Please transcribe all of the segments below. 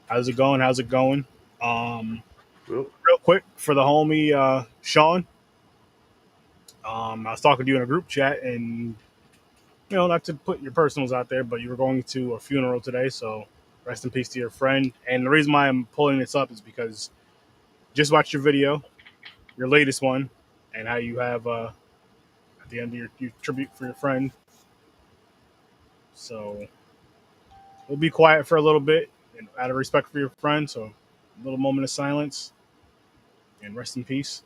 How's it going? How's it going? Um, Well, Real quick for the homie Sean. I was talking to you in a group chat, and not to put your personals out there, but you were going to a funeral today, so rest in peace to your friend. And the reason why I'm pulling this up is because just watched your video, your latest one, and how you have at the end of your tribute for your friend. So we'll be quiet for a little bit, and out of respect for your friend. So a little moment of silence and rest in peace.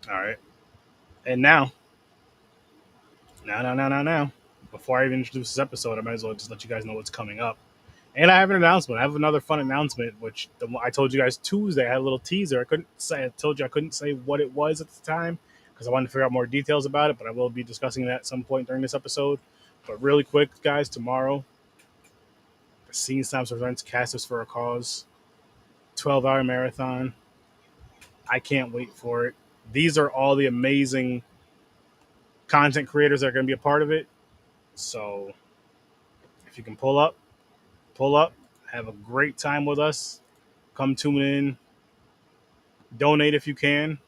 All right, and now. Before I even introduce this episode, I might as well just let you guys know what's coming up. And I have an announcement. I have another fun announcement, which I told you guys Tuesday. I had a little teaser. I couldn't say. I told you I couldn't say what it was at the time because I wanted to figure out more details about it. But I will be discussing that at some point during this episode. But really quick, guys, tomorrow, the Scene Stops presents Casters for a Cause, 12-hour marathon. I can't wait for it. These are all the amazing content creators that are going to be a part of it. So if you can pull up, have a great time with us. Come tune in, donate if you can.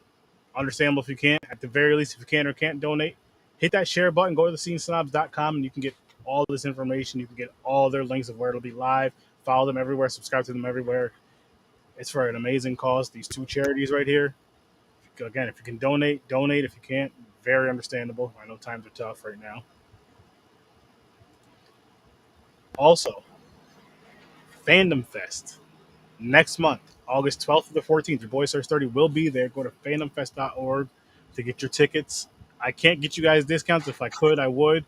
Understandable if you can't. At the very least, if you can or can't donate, hit that share button. Go to thescenesnobs.com and you can get all this information. You can get all their links of where it'll be live. Follow them everywhere. Subscribe to them everywhere. It's for an amazing cause. These two charities right here. Again, if you can donate, donate. If you can't, very understandable. I know times are tough right now. Also, Fandom Fest next month, August 12th to the 14th. Your boy Sir Sturdy will be there. Go to fandomfest.org to get your tickets. I can't get you guys discounts. If I could, I would.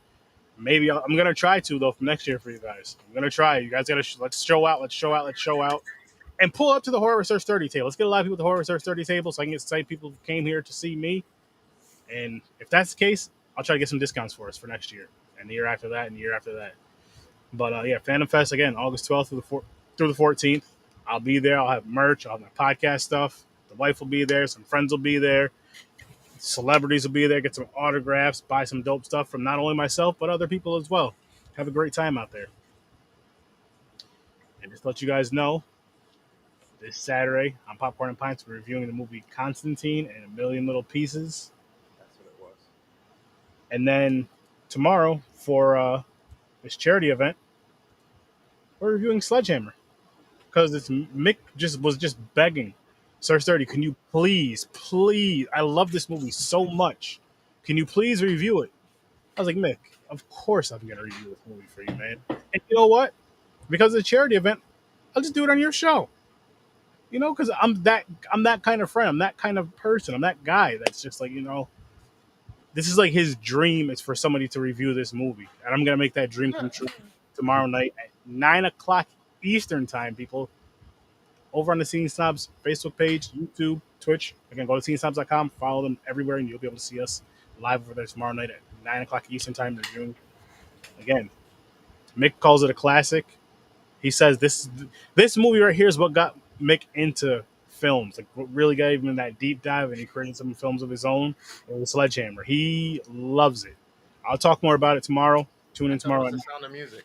Maybe I'm gonna try to though for next year for you guys. I'm gonna try. You guys gotta let's show out. Let's show out. Let's show out. And pull up to the Horror Research 30 table. Let's get a lot of people at the Horror Research 30 table so I can get say people who came here to see me. And if that's the case, I'll try to get some discounts for us for next year and the year after that and the year after that. But yeah, Fandom Fest again, August 12th through the 14th. I'll be there. I'll have merch. I'll have my podcast stuff. The wife will be there. Some friends will be there. Celebrities will be there. Get some autographs. Buy some dope stuff from not only myself but other people as well. Have a great time out there. And just to let you guys know, this Saturday on Popcorn and Pints, we're reviewing the movie Constantine and A Million Little Pieces. that's what it was. And then tomorrow for this charity event, we're reviewing Sledgehammer because it's Mick was just begging, Sir Sturdy, can you please? I love this movie so much. Can you please review it? I was like, Mick, of course I'm gonna review this movie for you, man. And you know what? Because it's a charity event, I'll just do it on your show. Because I'm that kind of friend. I'm that kind of person. I'm that guy that's just like, this is like his dream is for somebody to review this movie. And I'm gonna make that dream come true tomorrow night at 9 o'clock Eastern time, people. Over on the Scene Snobs Facebook page, YouTube, Twitch. Again, go to scenesnobs.com, follow them everywhere, and you'll be able to see us live over there tomorrow night at 9 o'clock Eastern time reviewing. Again, Mick calls it a classic. He says this movie right here is what got Mick into films. Like what really gave him that deep dive, and he created some films of his own. It was Sledgehammer. He loves it. I'll talk more about it tomorrow. Tune in tomorrow. The Sound of Music.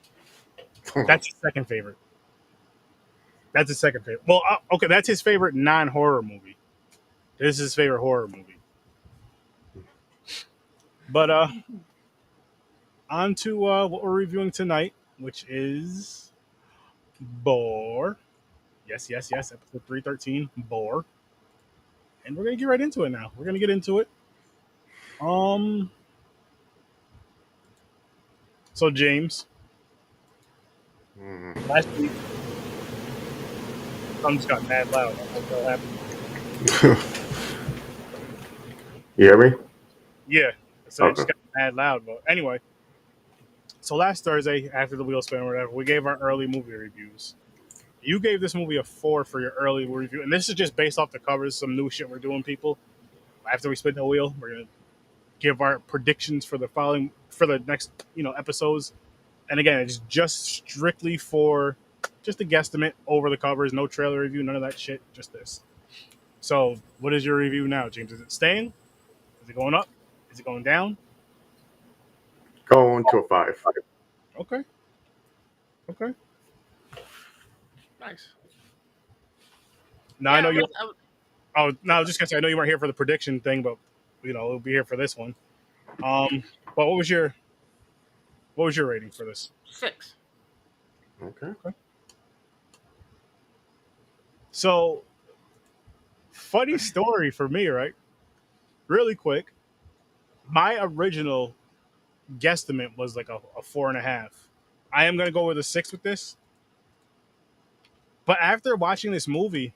That's his second favorite. That's his second favorite. Well, okay, that's his favorite non-horror movie. This is his favorite horror movie. But on to what we're reviewing tonight, which is Boar. Yes, episode 313, Boar. And we're gonna get right into it now. We're gonna get into it. So James, last week, something just got mad loud. I don't know what happened. You hear me? Yeah, so it Okay. just got mad loud. But anyway, so last Thursday after the wheel spin or whatever, we gave our early movie reviews. You gave this movie a 4 for your early review, and this is just based off the covers. Some new shit we're doing, people. After we spin the wheel, we're gonna give our predictions for the next episodes. And again, it's just strictly for just a guesstimate over the covers, no trailer review, none of that shit, just this. So, what is your review now, James? Is it staying? Is it going up? Is it going down? Going to a 5. Okay. Okay. Nice. Now I know you. Oh, no, I was just gonna say I know you weren't here for the prediction thing, but we'll be here for this one. But what was your rating for this? 6. Okay. So, funny story for me, right? Really quick, my original guesstimate was like a 4.5. I am gonna go with a 6 with this, but after watching this movie,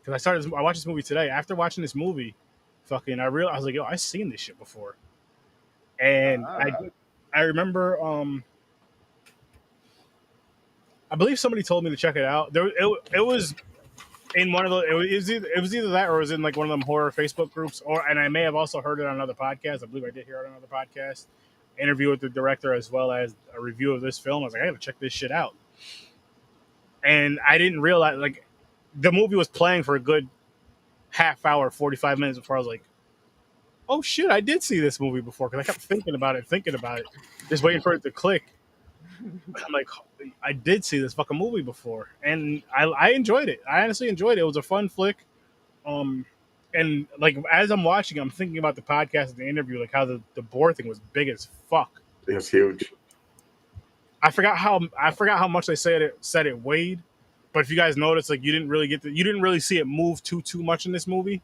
because I watched this movie today. After watching this movie, I realized I was like, yo, I've seen this shit before, and I remember I believe somebody told me to check it out. It was in one of the it was either that or it was in like one of them horror Facebook groups, and I may have also heard it on another podcast. I believe I did hear it on another podcast. Interview with the director as well as a review of this film. I was like, I gotta check this shit out. And I didn't realize like the movie was playing for a good half hour, 45 minutes before I was like, oh shit, I did see this movie before, because I kept thinking about it, just waiting for it to click. I'm like, I did see this fucking movie before, and I enjoyed it. I honestly enjoyed it. It was a fun flick. And like as I'm watching, I'm thinking about the podcast and the interview, like how the Boar thing was big as fuck. It was huge. I forgot how much they said it weighed, but if you guys noticed, like you didn't really see it move too much in this movie,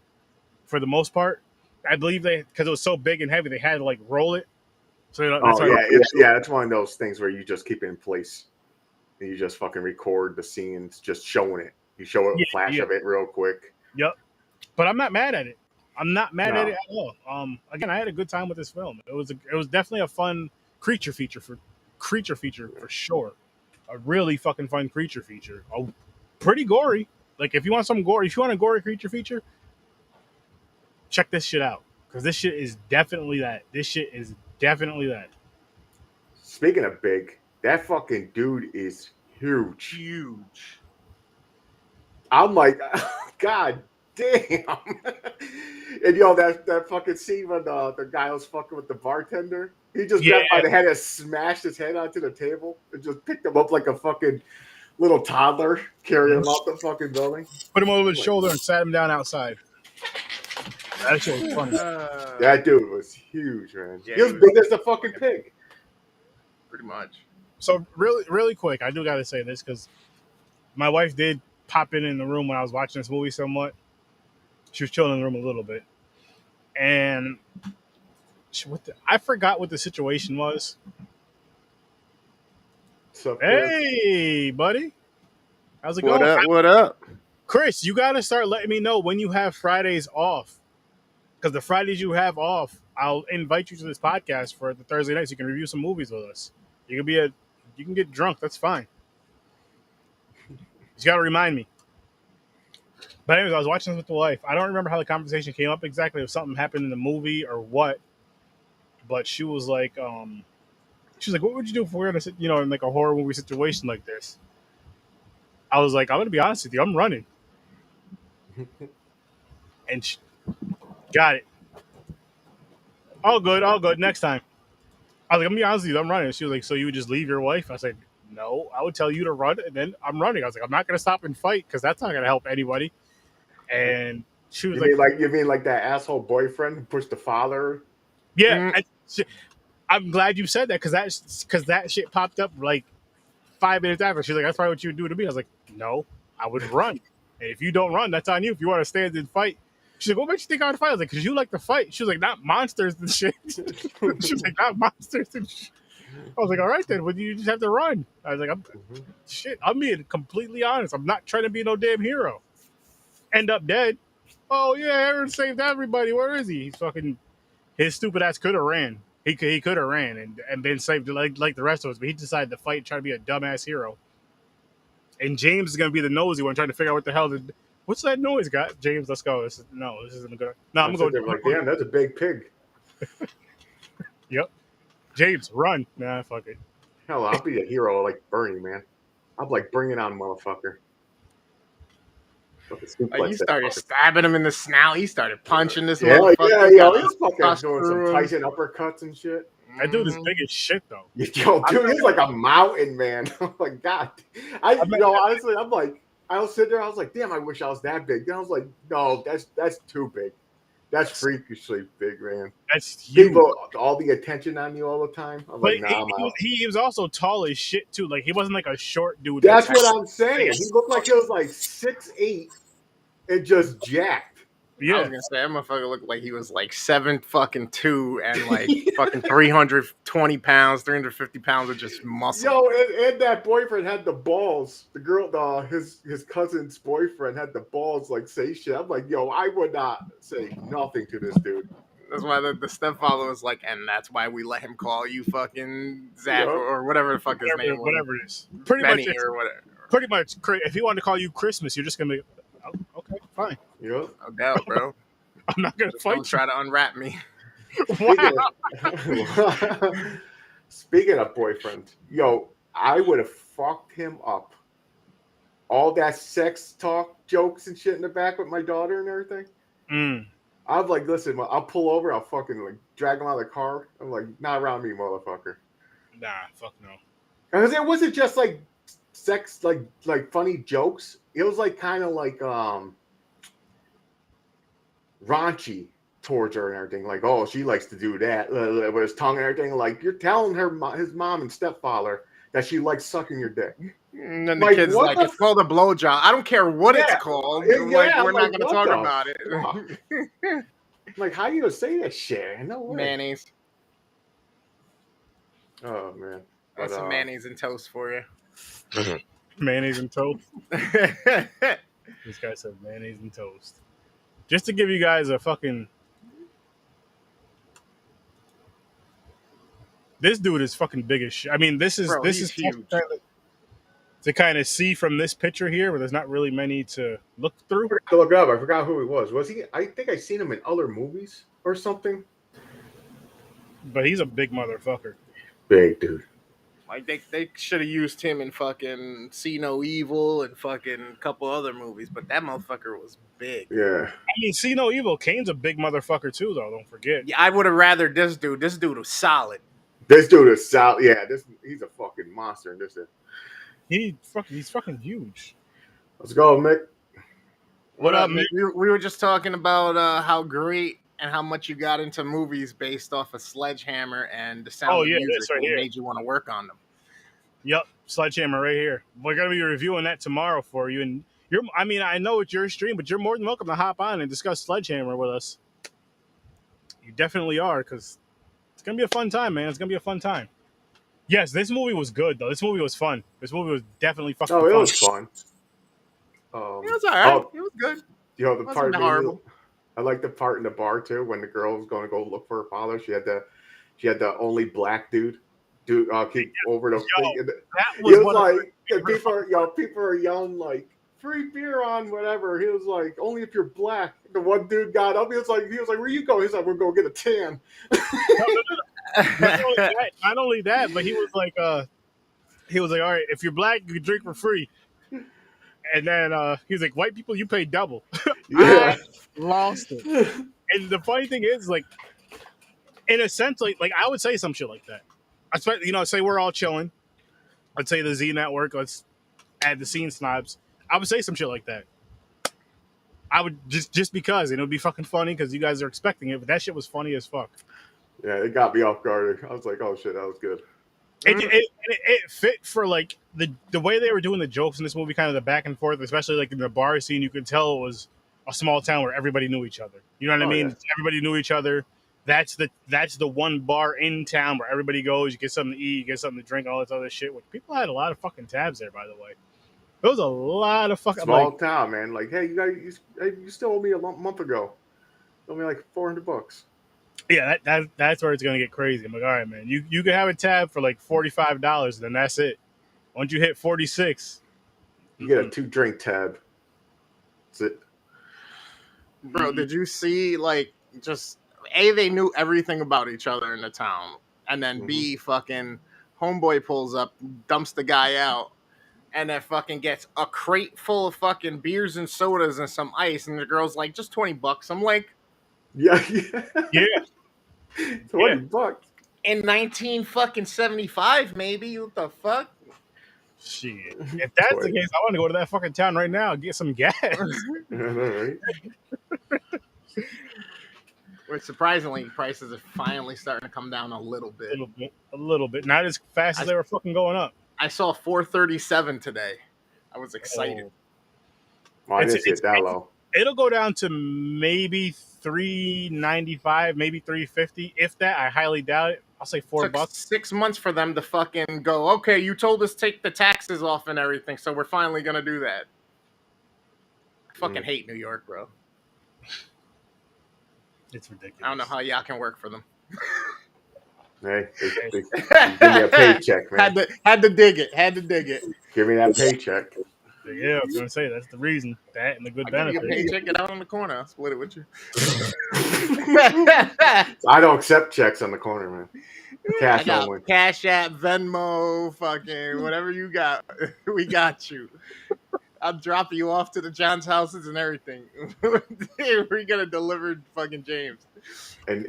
for the most part. I believe because it was so big and heavy, they had to like roll it. So that's one of those things where you just keep it in place, and you just fucking record the scenes, just showing it. You show it, flash of it real quick. Yep. But I'm not mad at it. I'm not mad at it at all. Again, I had a good time with this film. It was definitely a fun creature feature for sure. A really fucking fun creature feature. Pretty gory. Like if you want a gory creature feature, check this shit out, because this shit is definitely that. Speaking of big, that fucking dude is huge. I'm like, God damn. And that fucking scene when the guy was fucking with the bartender, he just grabbed by the head and smashed his head onto the table and just picked him up like a fucking little toddler, carrying him out the fucking building. Put him over his shoulder and sat him down outside. That shit was funny. That dude was huge, man. He was big as the fucking pig. Pretty much. So really, really quick, I do got to say this, because my wife did pop in the room when I was watching this movie somewhat. She was chilling in the room a little bit, and I forgot what the situation was. So, hey, buddy, how's it going? What up? Chris, you got to start letting me know when you have Fridays off, because the Fridays you have off, I'll invite you to this podcast for the Thursday night so you can review some movies with us. You can get drunk. That's fine. You got to remind me. But anyways, I was watching this with the wife. I don't remember how the conversation came up exactly, if something happened in the movie or what. But she was like, what would you do if we were in like a horror movie situation like this? I was like, I'm going to be honest with you. I'm running. And she got it. All good. Next time. I was like, I'm going to be honest with you. I'm running. She was like, so you would just leave your wife? I said, no, I would tell you to run, and then I'm running. I was like, I'm not going to stop and fight, because that's not going to help anybody. And she was you mean like that asshole boyfriend who pushed the father? Yeah. I'm glad you said that, because that shit popped up like 5 minutes after. She's like, that's probably what you would do to me. I was like, no, I would run. And if you don't run, that's on you. If you want to stand and fight. She's like, what makes you think I would fight? I was like, because you like to fight. She was like, not monsters and shit. She was like, not monsters and shit. I was like, all right then, well, you just have to run. I was like, I'm being completely honest. I'm not trying to be no damn hero. End up dead. Oh yeah, Aaron saved everybody. Where is he? His stupid ass could have ran. He could have ran and been saved like the rest of us, but he decided to fight and try to be a dumbass hero. And James is gonna be the nosy one trying to figure out what the hell what's that noise, guy? James, let's go. This isn't a good. No, I'm going. Like, damn, that's a big pig. Yep. James, run. Nah, fuck it. Hell, I'll be a hero like Bernie, man. I'll be like, bring it on, motherfucker. Like, he started stabbing him in the snout. He started punching this Yeah, motherfucker. yo, he was fucking doing some Tyson uppercuts and shit. That dude is big as shit, though. Yo, dude, he's like a mountain man. Oh my god. Honestly, I'm like, I was sitting there, I was like, damn, I wish I was that big. Then I was like, no, that's too big. That's freakishly big, man. That's huge. People, all the attention on you all the time. I'm like, nah, I'm out. He was also tall as shit too. Like, he wasn't like a short dude. That's what I'm saying. He looked like he was like 6'8" and just jacked. Yeah. I was gonna say that motherfucker looked like he was like 7'2" and like fucking 320 pounds, 350 pounds of just muscle. Yo, and that boyfriend had the balls. The girl, his cousin's boyfriend had the balls like say shit. I'm like, yo, I would not say nothing to this dude. That's why the stepfather was like, and that's why we let him call you fucking Zach or whatever the fuck his name was. Whatever it is. Pretty Benny much or whatever. Pretty much, if he wanted to call you Christmas, you're just gonna be, oh, okay, fine. Yep. No doubt, bro. I'm not gonna fight. Don't try to unwrap me. Speaking of boyfriend, yo, I would have fucked him up. All that sex talk, jokes and shit in the back with my daughter and everything. I was like, listen, I'll pull over. I'll fucking like drag him out of the car. I'm like, not around me, motherfucker. Nah, fuck no. Because it wasn't just like sex, like funny jokes. It was like kind of like raunchy towards her and everything. Like, oh, she likes to do that with his tongue and everything. Like, you're telling his mom and stepfather that she likes sucking your dick. And then the kid's like, it's called a blowjob. I don't care what it's called. We're not going to talk about it. Like, how you gonna say that shit? No way. Mayonnaise. Oh, man. That's some mayonnaise and toast for you. Mayonnaise and toast? This guy said mayonnaise and toast. Just to give you guys a fucking... This dude is fucking big as shit. I mean, this is huge. To kind of see from this picture here, where there's not really many to look through. To look up, I forgot who he was. Was he? I think I seen him in other movies or something. But he's a big motherfucker. Big dude. Like they should have used him in fucking See No Evil and fucking a couple other movies, but that motherfucker was big. Yeah. I mean, See No Evil. Kane's a big motherfucker too, though. Don't forget. Yeah, I would have rather this dude. This dude was solid. This dude is solid. Yeah, he's a fucking monster in this. He's fucking huge. Let's go, Mick. What up, Mick? We were just talking about how great and how much you got into movies based off of Sledgehammer and the sound of music this right here made you want to work on them. Yep, Sledgehammer right here. We're gonna be reviewing that tomorrow for you, and I know it's your stream, but you're more than welcome to hop on and discuss Sledgehammer with us. You definitely are, because it's gonna be a fun time, man. It's gonna be a fun time. Yes, this movie was good though. This movie was fun. This movie was definitely fucking fun. Oh, it was fun. It was alright. It was good. You know, the part horrible. I like the part in the bar too when the girl was going to go look for her father. She had the only black dude keep over the thing. That was like people are yelling like free beer on whatever. He was like, only if you're black. The one dude got up. He was like, where you going? He's like, we're going to get a tan. Not only that, but he was like, all right, if you're black, you can drink for free. And then he was like, white people, you pay double. Yeah. I lost it. And the funny thing is, like, in a sense, like I would say some shit like that. I expect, say we're all chilling. Let's say the Z Network. Let's add the Scene Snobs. I would say some shit like that. I would just because, and it would be fucking funny because you guys are expecting it, but that shit was funny as fuck. Yeah, it got me off guard. I was like, oh shit, that was good. It fit for like the way they were doing the jokes in this movie, kind of the back and forth, especially like in the bar scene. You could tell it was a small town where everybody knew each other. You know what I mean? Yeah. Everybody knew each other. That's the one bar in town where everybody goes. You get something to eat, you get something to drink, all this other shit. Which people had a lot of fucking tabs there, by the way. There was a lot of fucking small town, man. Like, hey, you guys, you still owe me a month ago. You owe me like $400. Yeah, that's where it's gonna get crazy. I'm like, all right, man, you can have a tab for like $45, then that's it. Once you hit 46, you get a 2-drink tab. That's it. Bro, did you see like just A, they knew everything about each other in the town, and then B, fucking homeboy pulls up, dumps the guy out, and then fucking gets a crate full of fucking beers and sodas and some ice, and the girl's like, just $20. I'm like, Yeah. Yeah. 20 bucks. In 1975, maybe. What the fuck? Shit. If that's the case, I want to go to that fucking town right now and get some gas. Right? Which surprisingly, prices are finally starting to come down a little bit. A little bit. Not as fast as they were fucking going up. I saw $4.37 today. I was excited. I didn't see it that low. It'll go down to maybe $3.95, maybe $3.50. If that, I highly doubt it. I'll say $4. 6 months for them to fucking go, okay, you told us take the taxes off and everything, so we're finally gonna do that. I fucking hate New York, bro. It's ridiculous. I don't know how y'all can work for them. Hey, give me a paycheck, man. Had to dig it. Had to dig it. Give me that paycheck. Yeah, I was gonna say that's the reason. That and the good benefit. Give me a paycheck, get out on the corner. I'll split it with you. I don't accept checks on the corner, man. Cash only. Cash App, Venmo, fucking whatever you got. We got you. I'll drop you off to the John's houses and everything. We're gonna deliver fucking James. And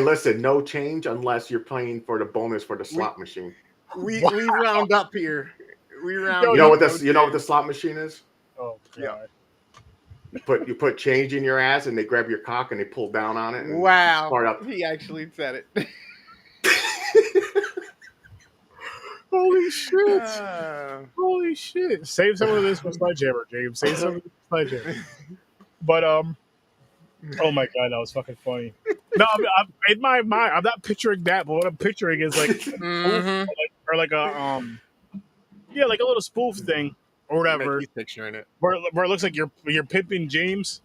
listen, no change unless you're playing for the bonus for the slot machine. We round up here. We round. You know what the slot machine is? Oh god. You put change in your ass and they grab your cock and they pull down on it. And wow. Start up. He actually said it. Holy shit! Holy shit! Save some of this for Sledgehammer, James. Save some of this for Sledgehammer. But oh my god, that was fucking funny. No, I'm in my mind, I'm not picturing that, but what I'm picturing is like, or like a like a little spoof thing or whatever. He's picturing it where it looks like you're pimping James.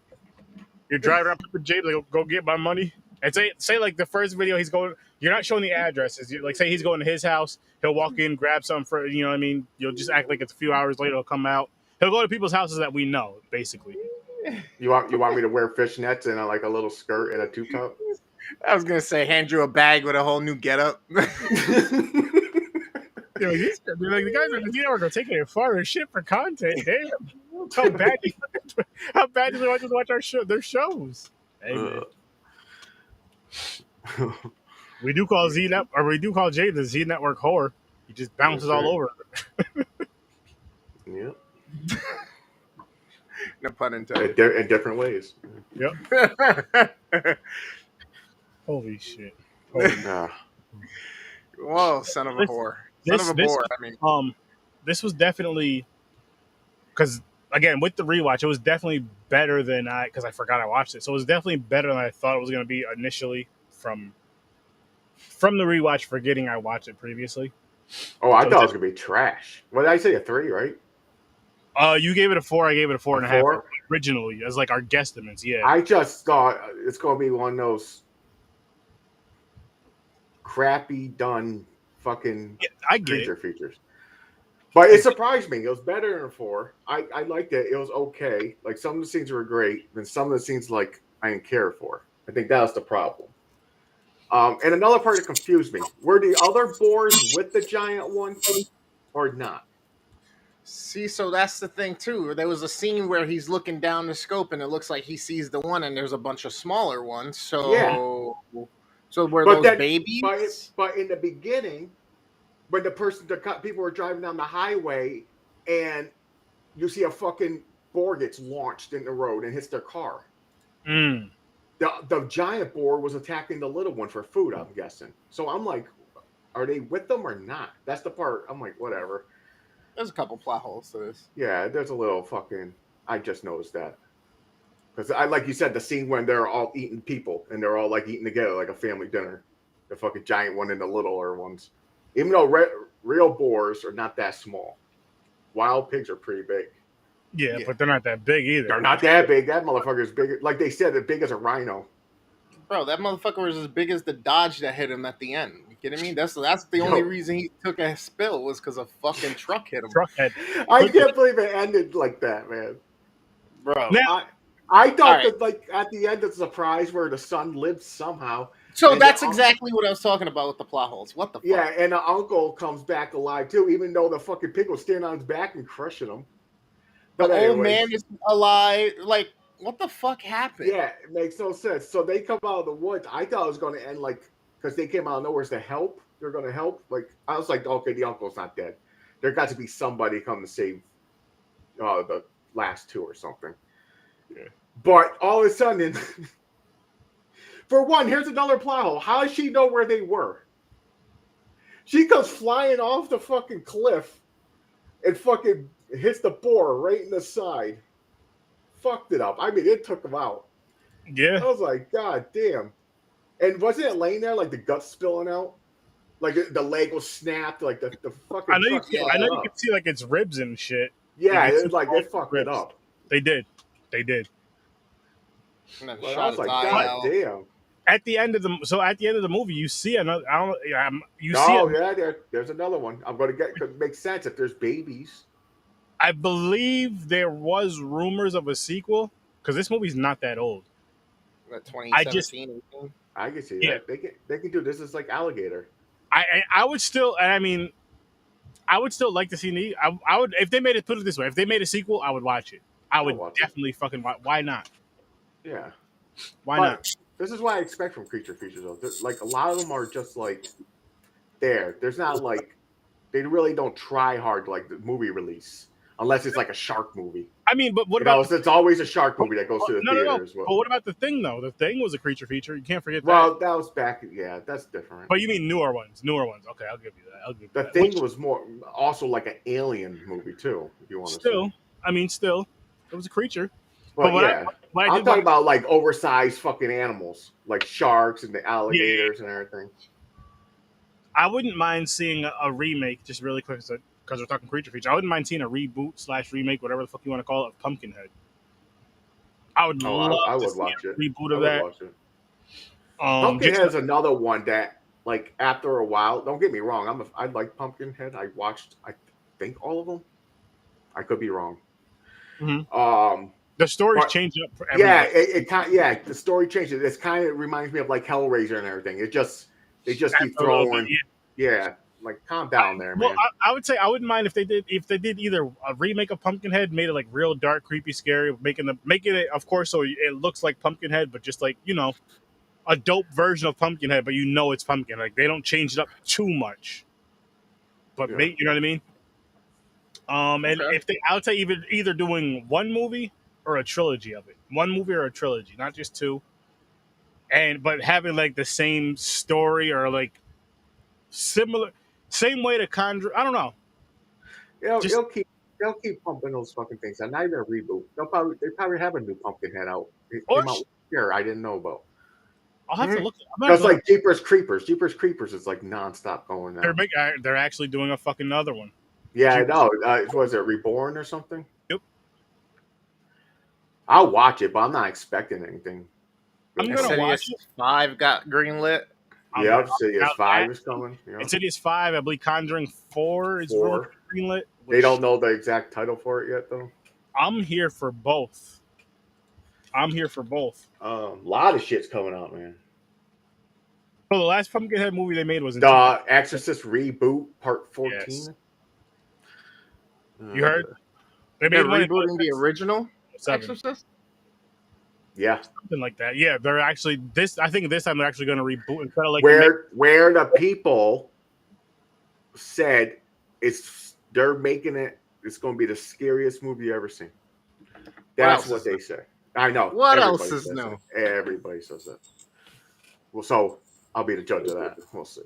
You're driving around pimping James, like go get my money. And say like the first video he's going, you're not showing the addresses. Like say he's going to his house, he'll walk in, grab something for, you know what I mean? You'll just act like it's a few hours later, he'll come out. He'll go to people's houses that we know, basically. You want me to wear fishnets and like a little skirt and a tube top? I was gonna say hand you a bag with a whole new getup. Like the guys at the network are taking it far as shit for content. Damn, how bad do they want to watch their shows? Hey, we do call Jay the Z Network whore. He just bounces all over. Yep. No pun intended. In different ways. Yep. Holy shit. Whoa, son of a whore. Son of a boar. I mean, this was definitely because again with the rewatch, it was definitely better than because I forgot I watched it. So it was definitely better than I thought it was going to be initially from the rewatch, forgetting I watched it previously. Oh, I thought it was going to be trash. What did I say? A 3, right? You gave it a 4. I gave it a 4.5 originally as like our guesstimates. Yeah. I just thought it's going to be one of those crappy done fucking creature features. But it surprised me. It was better than a 4. I liked it. It was okay. Like some of the scenes were great, and some of the scenes like I didn't care for. I think that was the problem. And another part that confused me: were the other boars with the giant one or not? See, so that's the thing too. There was a scene where he's looking down the scope, and it looks like he sees the one, and there's a bunch of smaller ones. So, so were those babies? But in the beginning, when the people were driving down the highway, and you see a fucking boar gets launched in the road and hits their car. The giant boar was attacking the little one for food, I'm guessing. So I'm like, are they with them or not? That's the part. I'm like, whatever. There's a couple plot holes to this. Yeah, there's a little fucking. I just noticed that because like you said, the scene when they're all eating people and they're all like eating together like a family dinner. The fucking giant one and the littler ones. Even though real boars are not that small, wild pigs are pretty big. Yeah, but they're not that big either. They're not that big. That motherfucker is big. Like they said, as big as a rhino. Bro, that motherfucker was as big as the Dodge that hit him at the end. You kidding me? That's the only reason he took a spill was because a fucking truck hit him. Truck head. I can't believe it ended like that, man. Bro. Now, I thought that like at the end of the surprise where the son lives somehow. So that's exactly what I was talking about with the plot holes. What the fuck? Yeah, and the uncle comes back alive too, even though the fucking pig was standing on his back and crushing him. But the old man is alive. Like, what the fuck happened? Yeah, it makes no sense. So they come out of the woods. I thought it was going to end like because they came out of nowhere to help. They're going to help. Like I was like, okay, the uncle's not dead. There got to be somebody come to save the last two or something. Yeah. But all of a sudden, for one, here's another plot hole. How does she know where they were? She comes flying off the fucking cliff and fucking hits the boar right in the side. Fucked it up. I mean, it took him out. Yeah. I was like, God damn. And wasn't it laying there like the guts spilling out? Like the leg was snapped, like the fucking. I know you can see like its ribs and shit. Yeah, it was like they fucked it up. They did. And then I was like, God damn. At the end of the movie, you see another. There's another one. I'm going to get. Could make sense if there's babies. I believe there was rumors of a sequel because this movie's not that old. That 2017. I can see that. They can do this. It's like Alligator. I would still. I mean, I would still like to see. I would if they made it. Put it this way: if they made a sequel, I would watch it. I would definitely fucking watch. Why not? Yeah. Why not? This is what I expect from creature features, though. Like a lot of them are just like there. There's not like they really don't try hard like the movie release unless it's like a shark movie. I mean, but what about? It's always a shark movie that goes to the theater as well. But what about The Thing though? The Thing was a creature feature. You can't forget that. Well, that was back. Yeah, that's different. But you mean newer ones? Okay, I'll give you that. The Thing was more also like an alien movie too. If you want to. Still, it was a creature. But I'm talking about like oversized fucking animals, like sharks and the alligators and everything. I wouldn't mind seeing a remake, just really quick, because we're talking creature feature. I wouldn't mind seeing a reboot / remake, whatever the fuck you want to call it, of Pumpkinhead. I would love to see a reboot of that. Pumpkinhead is another one that, like, after a while, don't get me wrong, I like Pumpkinhead. I watched, I think, all of them. I could be wrong. Mm-hmm. The story's changed up for everyone. The story changes. It kind of reminds me of like Hellraiser and everything. They just keep throwing. Like calm down there, man. Well, I would say I wouldn't mind if they did either a remake of Pumpkinhead, made it like real dark, creepy, scary, making it of course so it looks like Pumpkinhead, but just like a dope version of Pumpkinhead, but it's Pumpkin. Like they don't change it up too much, but you know what I mean. And if I would say either doing one movie or a trilogy of it. One movie or a trilogy, not just two. But having like the same story or like similar, same way to Conjure. I don't know. They'll keep pumping those fucking things. And not even a reboot. They probably have a new Pumpkinhead out. It came out here. I didn't know about. I'll have to look. It's like Jeepers Creepers. Jeepers Creepers is like nonstop going now. They're actually doing a fucking other one. Yeah, I know. Was it Reborn or something? Yep. I'll watch it, but I'm not expecting anything. I'm gonna watch it. 5 got greenlit. Yeah, Insidious 5 is coming. Yeah. Insidious 5, I believe Conjuring 4 is greenlit. They don't know the exact title for it yet, though. I'm here for both. A lot of shit's coming out, man. So the last Pumpkinhead movie they made was The Exorcist Reboot Part 14. Yes. You heard? They're rebooting the original Exorcist? Yeah. Something like that. Yeah, they're actually I think this time they're actually going to reboot instead of like where the people said they're making it's going to be the scariest movie you ever seen. That's what they say. I know. What else is new? Everybody says that. Well, so I'll be the judge of that. We'll see.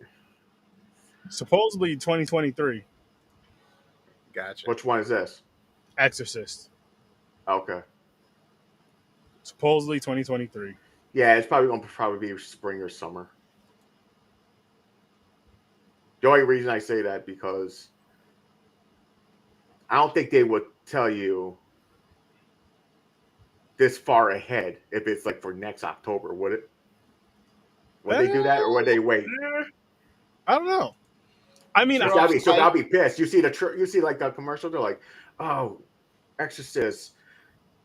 Supposedly 2023. Gotcha. Which one is this? Exorcist. Okay. Supposedly 2023. Yeah, it's probably going to be spring or summer. The only reason I say that because I don't think they would tell you this far ahead if it's like for next October, would it? Would they do that or would they wait? I don't know. I mean, I'll be pissed. You see like the commercial, they're like, "Oh, Exorcist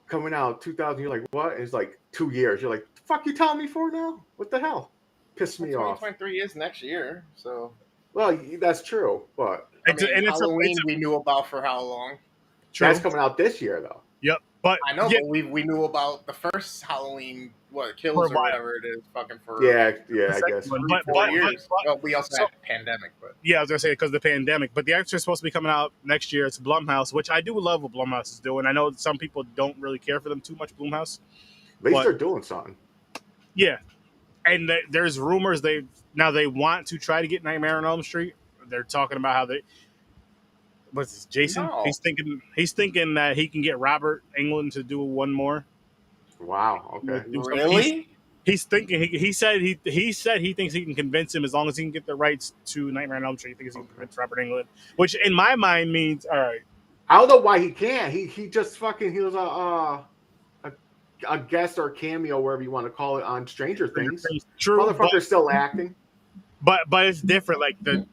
coming out 2000. You're like, what? And it's like 2 years. You're like, fuck, you telling me for now? What the hell? Pissed me off. 2023 is next year, so. Well, that's true, but Halloween we knew about for how long? True. That's coming out this year, though. Yep, but I know, but we knew about the first Halloween, Kills or whatever it is, fucking for I guess. But years. Well, we also had a pandemic, but yeah, I was gonna say because of the pandemic. But the extra is supposed to be coming out next year. It's Blumhouse, which I do love what Blumhouse is doing. I know some people don't really care for them too much. Blumhouse, at least they're doing something. Yeah, and there's rumors they want to try to get Nightmare on Elm Street. They're talking about how they. What's this, Jason? No. He's thinking that he can get Robert Englund to do one more. Wow. Okay. Really? He's thinking. He said he thinks he can convince him as long as he can get the rights to Nightmare on Elm Street. He thinks he can convince Robert Englund, which in my mind means all right. I don't know why he can't. He just fucking he was a guest or cameo, wherever you want to call it, on Stranger Things. True, motherfucker's still acting. But it's different. Like the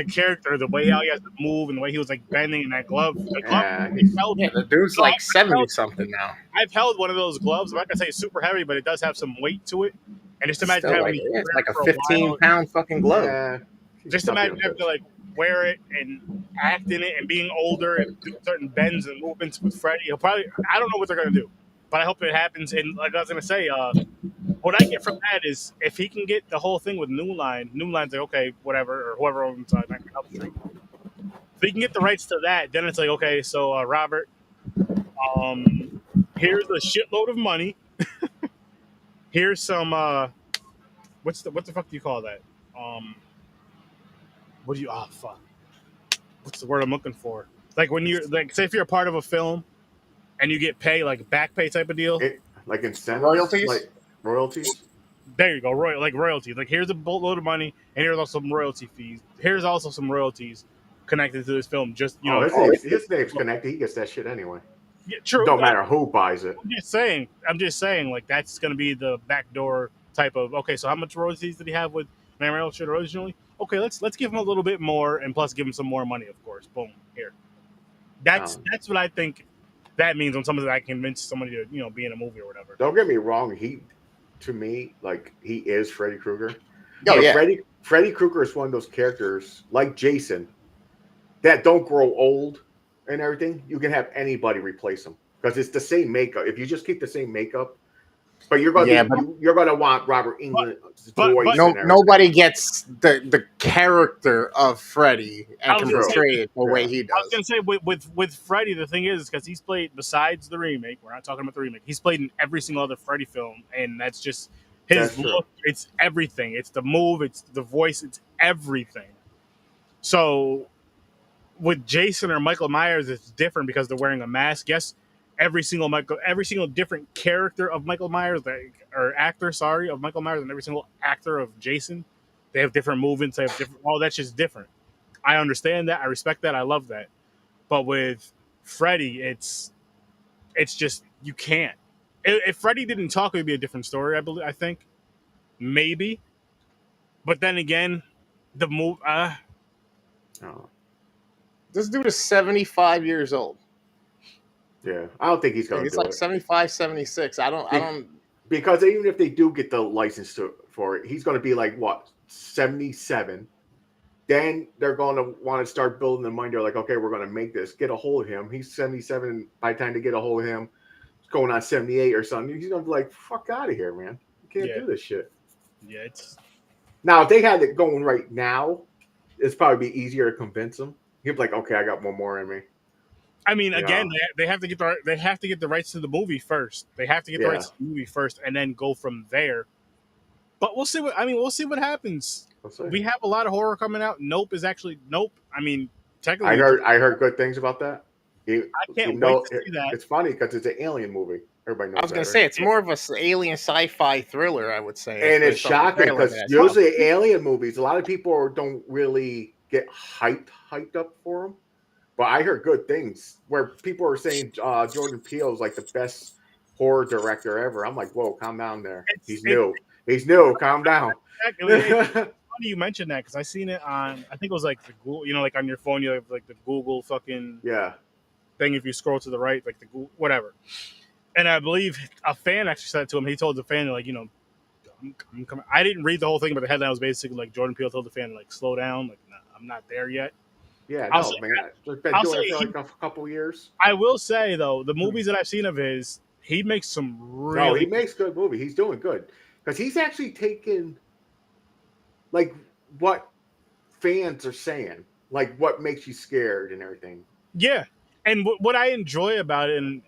character, the way how he has to move, and the way he was like bending in that glove. The dude's like 70 something now. I've held one of those gloves. I'm not gonna say it's super heavy, but it does have some weight to it. And just imagine having it's like a 15-pound fucking glove. Yeah, just imagine having to like wear it and act in it and being older and do certain bends and movements with Freddy. He'll probably I don't know what they're gonna do, but I hope it happens. And like I was gonna say, what I get from that is if he can get the whole thing with New Line's like, okay, whatever, or whoever owns Nightmare on Elm Street. If he can get the rights to that, then it's like, okay, so Robert, here's a shitload of money. Here's some what the fuck do you call that? What's the word I'm looking for? Like when you're like, say if you're a part of a film and you get paid, like back pay type of deal. Like incentives? Royalties? Like royalties? There you go, royalties. Like here's a boatload of money, and here's also some royalty fees. Here's also some royalties connected to this film. Just his name's connected. He gets that shit anyway. Yeah, true. Don't matter who buys it. I'm just saying, like that's going to be the backdoor type of. Okay, so how much royalties did he have with Nightmare on Elm Street originally? Okay, let's give him a little bit more, and plus give him some more money, of course. Boom, here. That's what I think that means when somebody that convince somebody to be in a movie or whatever. Don't get me wrong. To me, like he is Freddy Krueger. Oh yeah, Freddy Krueger is one of those characters like Jason that don't grow old and everything. You can have anybody replace him because it's the same makeup. If you just keep the same makeup, but you're gonna want Robert Englund's voice. Nobody gets the character of Freddy and can portray it the way he does. I was gonna say with Freddy, the thing is because he's played besides the remake. We're not talking about the remake. He's played in every single other Freddy film, and that's just his look. It's everything. It's the move. It's the voice. It's everything. So with Jason or Michael Myers, it's different because they're wearing a mask. Yes. Every single different character of Michael Myers, or actor, of Michael Myers, and every single actor of Jason, they have different movements. They have different. Oh, that's just different. I understand that. I respect that. I love that. But with Freddy, it's just you can't. If Freddy didn't talk, it would be a different story. I think, maybe. But then again, the move. This dude is 75 years old. Yeah, I don't think he's going to do it. It's like 75, 76. I don't. Because even if they do get the license for it, he's going to be like, what, 77? Then they're going to want to start building the mind. They're like, okay, we're going to make this. Get a hold of him. He's 77. By the time they get a hold of him, it's going on 78 or something. He's going to be like, fuck out of here, man. You can't do this shit. Yeah, it's... Now, if they had it going right now, it's probably be easier to convince him. He'd be like, okay, I got one more in me. I mean, again, they have to get the rights to the movie first. They have to get the rights to the movie first, and then go from there. But we'll see we'll see what happens. We have a lot of horror coming out. Nope. I mean, technically, I heard good things about that. I can't wait to see that. It's funny because it's an alien movie. Everybody knows. I was going to say it's more of an alien sci-fi thriller. I would say, and it's shocking because usually alien movies, a lot of people don't really get hyped up for them. But I heard good things where people are saying Jordan Peele is like the best horror director ever. I'm like, whoa, calm down there. He's new. Calm down. It's funny you mentioned that because I seen it on, I think it was like the Google, like on your phone, you have like the Google fucking thing. If you scroll to the right, like the Google, whatever. And I believe a fan actually said it to him. He told the fan, like, you know, I'm coming. I didn't read the whole thing, but the headline was basically like Jordan Peele told the fan, like, slow down, like, nah, I'm not there yet. Yeah, no, man. I've been doing it for like a couple years. I will say though, the movies that I've seen of his, he makes some really. No, he makes good movies. He's doing good because he's actually taken like what fans are saying, like what makes you scared and everything. Yeah, and what I enjoy about it, and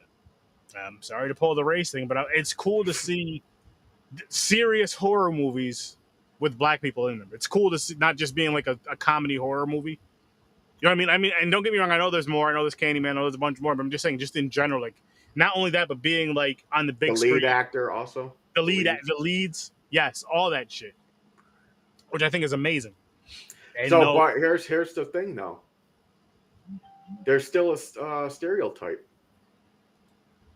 I'm sorry to pull the race thing, but it's cool to see serious horror movies with black people in them. It's cool to see, not just being like a comedy horror movie. You know what I mean? I mean, and don't get me wrong, I know there's more. I know there's Candyman, I know there's a bunch more, but I'm just saying, just in general, like, not only that, but being like on the big screen. The lead actor also. The leads, yes, all that shit, which I think is amazing. And so, but here's the thing, though. There's still a stereotype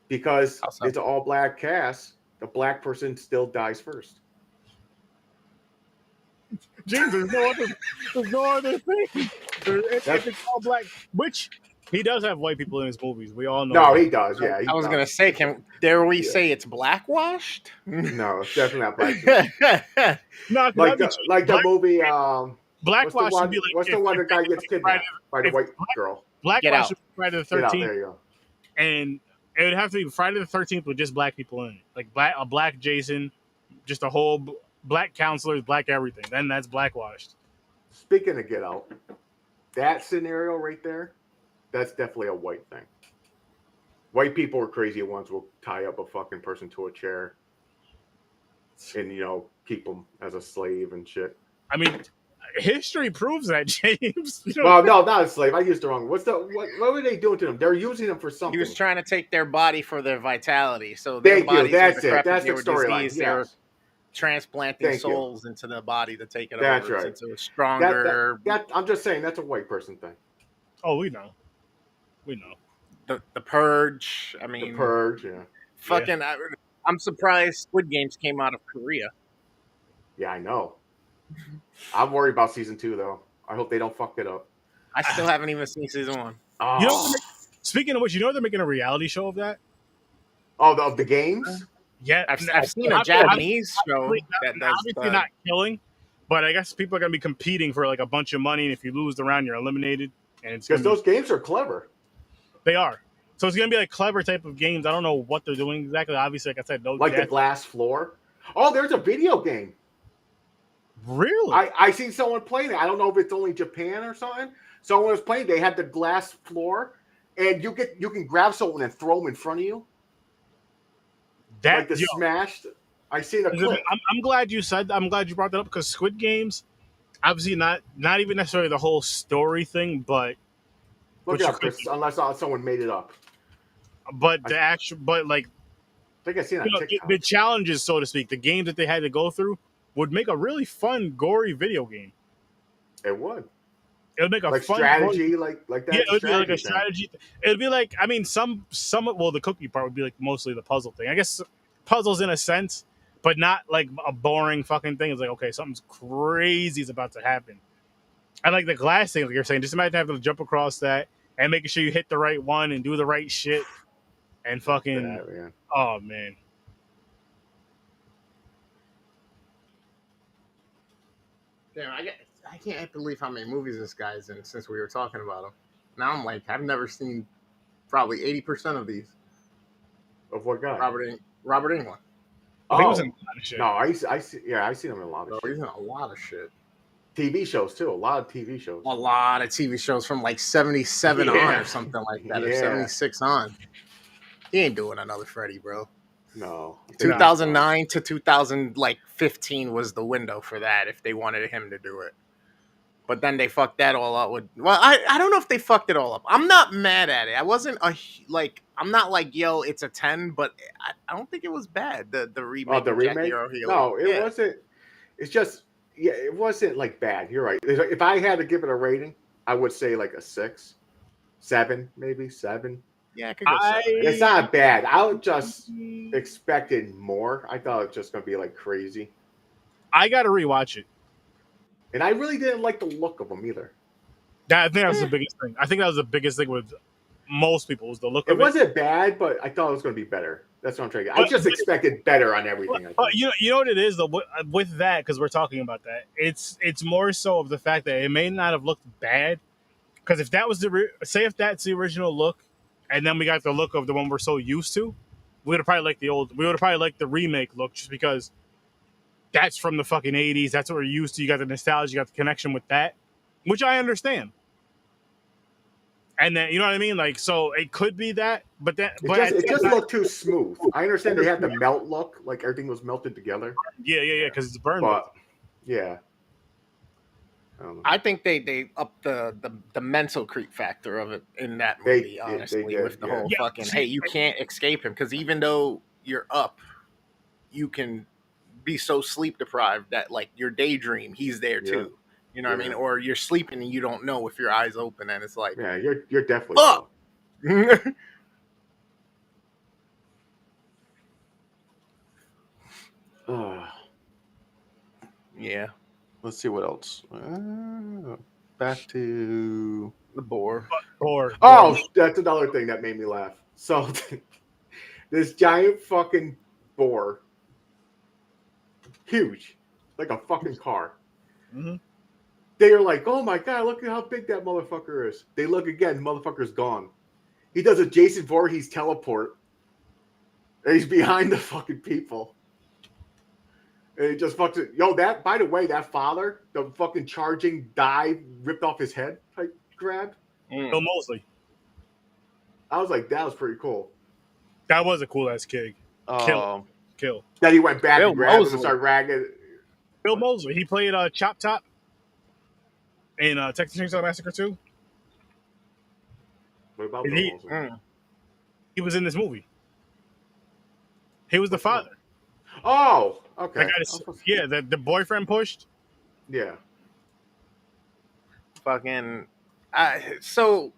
because it's an all-black cast. The black person still dies first. James, there's no other thing. It's all black, which he does have white people in his movies. We all know. No, he does. Yeah, I was gonna say, dare we say it's blackwashed? No, it's definitely not black. No, like the movie. Blackwash would be like what's the one the guy gets kidnapped by the white girl? Blacklash would be Friday the 13th. There you go. And it would have to be Friday the 13th with just black people in it, like a black Jason, just a whole black counselors, black everything. Then that's blackwashed. Speaking of Get Out, that scenario right there, that's definitely a white thing. White people are crazy ones will tie up a fucking person to a chair and, you know, keep them as a slave and shit. I mean, history proves that, James. Well, no, not a slave. I used the wrong. What were they doing to them? They're using them for something. He was trying to take their body for their vitality. So their bodies That's were it. That's the storyline. They were transplanting souls into the body to take it over. Right. Into a stronger. I'm just saying that's a white person thing. Oh, we know. The Purge. I mean, the Purge. Yeah. Fucking. Yeah. I'm surprised Squid Games came out of Korea. Yeah, I know. I'm worried about season 2 though. I hope they don't fuck it up. I still haven't even seen season 1. Oh. You know, speaking of which, you know they're making a reality show of that. Oh, of the games. Yeah, I've seen a Japanese show. That's obviously not killing, but I guess people are gonna be competing for like a bunch of money, and if you lose the round, you're eliminated. And it's because those games are clever. They are. So it's gonna be like clever type of games. I don't know what they're doing exactly. Obviously, like I said, like the glass floor. Oh, there's a video game. Really? I seen someone playing it. I don't know if it's only Japan or something. Someone was playing. They had the glass floor, and you can grab someone and throw them in front of you. Like the smashed. I seen a clip. I'm glad you said. I'm glad you brought that up because Squid Games, obviously not even necessarily the whole story thing, but look it up, Chris, unless someone made it up. But the actual, but like, I think I seen it. The challenges, so to speak, the games that they had to go through would make a really fun, gory video game. It would. It would make a fun strategy, like that. Yeah, it would be like a strategy. It would be like, I mean, some. Well, the cookie part would be like mostly the puzzle thing. I guess puzzles in a sense, but not like a boring fucking thing. It's like, okay, something's crazy is about to happen. I like the glass thing, like you're saying. Just imagine having to jump across that and making sure you hit the right one and do the right shit, and fucking. Oh man. Damn, I can't believe how many movies this guy's in since we were talking about him. Now I'm like, I've never seen probably 80% of these. Of what guy? Robert Englund. Oh, he was in a lot of shit. No, I seen him in a lot of shit. He's in a lot of shit. TV shows too. A lot of TV shows. A lot of TV shows from like 77 on or something like that, or 76 on. He ain't doing another Freddy, bro. No. 2009 to 2015 was the window for that if they wanted him to do it. But then they fucked that all up with. Well, I don't know if they fucked it all up. I'm not mad at it. I wasn't I'm not like, yo, it's a 10, but I don't think it was bad. The remake. Oh, the remake? No, it wasn't. It's just, it wasn't like bad. You're right. If I had to give it a rating, I would say like a 6, 7, maybe 7. Yeah, I could go 7. It's not bad. I was just expected more. I thought it was just going to be like crazy. I got to rewatch it. And I really didn't like the look of them either. I think that was the biggest thing. I think that was the biggest thing with most people was the look of it. It wasn't bad, but I thought it was going to be better. That's what I'm trying to get. I just expected better on everything. You know what it is though with that, because we're talking about that. It's more so of the fact that it may not have looked bad, because if that was if that's the original look, and then we got the look of the one we're so used to, we would have probably liked the remake look, just because that's from the fucking 80s. That's what we're used to. You got the nostalgia, you got the connection with that, which I understand. And then, you know what I mean? Like, so it could be that, but it just looked too smooth. I understand they had the melt look, like everything was melted together. Yeah, because it's burned. But, yeah. I think they upped the mental creep factor of it in that movie, honestly, with the whole fucking, hey, you can't escape him, because even though you're up, you can be so sleep deprived that, like, your daydream, he's there too. You know what I mean? Or you're sleeping and you don't know if your eyes open, and it's like, yeah, you're definitely fuck. Yeah. Let's see what else. Back to the boar. Oh, that's another thing that made me laugh. So this giant fucking boar, huge, like a fucking car. Mm-hmm. They are like, oh my god, look at how big that motherfucker is. They look again, motherfucker's gone. He does a Jason Voorhees teleport, and he's behind the fucking people. And he just fucking that. By the way, that father, the fucking charging dive, ripped off his head type grab. Bill Moseley. I was like, that was pretty cool. That was a cool ass kick. Kill. Then he went back and grabbed him and started ragging. Bill Moseley. He played Chop Top in Texas Chainsaw Massacre 2. What about Bill Moseley? He was in this movie. He was the father. Oh, okay. The boyfriend pushed. Yeah. Fucking. So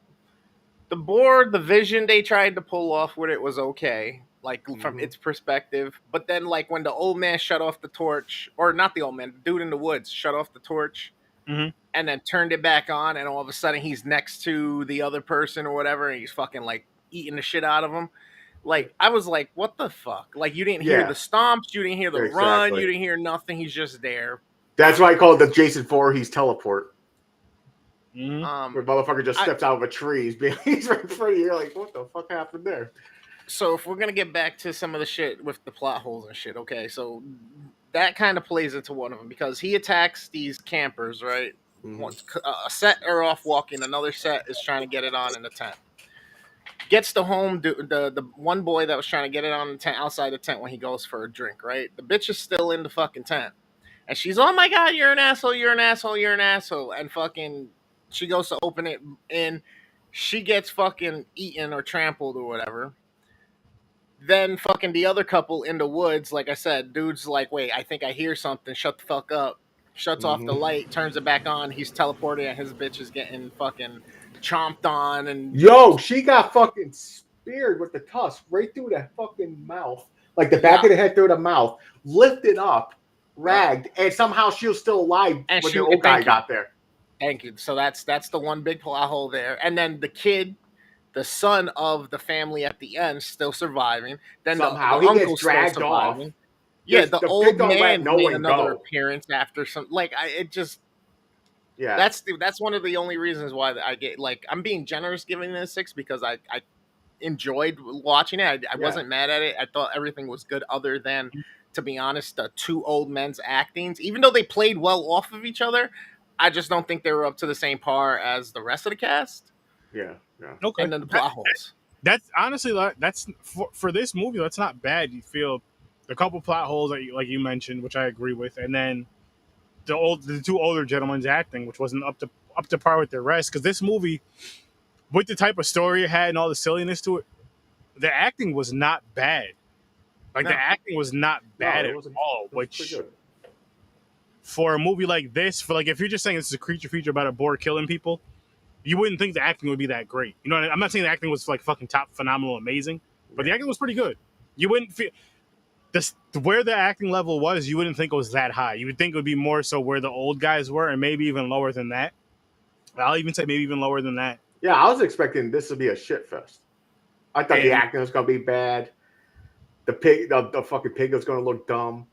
the board, the vision they tried to pull off with it was okay, like from its perspective. But then, like when the old man shut off the torch, or not the old man, the dude in the woods shut off the torch, and then turned it back on, and all of a sudden he's next to the other person or whatever, and he's fucking like eating the shit out of him. Like, I was like, what the fuck? Like, you didn't hear the stomps, you didn't hear the run, you didn't hear nothing. He's just there. That's why I call it the Jason Voorhees teleport. Mm-hmm. Where motherfucker just steps out of a tree. He's right in front of you. You're like, what the fuck happened there? So if we're going to get back to some of the shit with the plot holes and shit, okay, so that kind of plays into one of them, because he attacks these campers, right? A set are off walking, another set is trying to get it on in the tent. Gets to home, the one boy that was trying to get it on the tent, outside the tent when he goes for a drink, right? The bitch is still in the fucking tent. And she's, oh my god, you're an asshole, you're an asshole, you're an asshole. And fucking, she goes to open it, and she gets fucking eaten or trampled or whatever. Then fucking the other couple in the woods, like I said, dude's like, wait, I think I hear something, shut the fuck up. Shuts off the light, turns it back on, he's teleported, and his bitch is getting fucking chomped on. And she got fucking speared with the tusk right through the fucking mouth, like the back of the head through the mouth, lifted up, ragged, and somehow she was still alive when the old guy got there. Thank you. So that's the one big plot hole there. And then the kid, the son of the family at the end, still surviving. Then somehow the he gets dragged off. Yeah, the old man made another appearance after some. Like, that's one of the only reasons why I get, like, I'm being generous giving it a 6, because I enjoyed watching it. I wasn't mad at it. I thought everything was good, other than, to be honest, the two old men's actings. Even though they played well off of each other, I just don't think they were up to the same par as the rest of the cast. Yeah. Okay. And then the plot holes. That's honestly, that's for this movie, that's not bad. You feel a couple plot holes that like you mentioned, which I agree with, and then the two older gentlemen's acting, which wasn't up to par with the rest. Because this movie, with the type of story it had and all the silliness to it, the acting was not bad. The acting was not bad at all. Which, for a movie like this, if you're just saying this is a creature feature about a boar killing people, you wouldn't think the acting would be that great. You know, I'm not saying the acting was like fucking top, phenomenal, amazing, but the acting was pretty good. You wouldn't feel where the acting level was. You wouldn't think it was that high. You would think it would be more so where the old guys were, and maybe even lower than that. I'll even say maybe even lower than that. Yeah, I was expecting this to be a shit fest. I thought the acting was gonna be bad. The pig, the fucking pig was going to look dumb.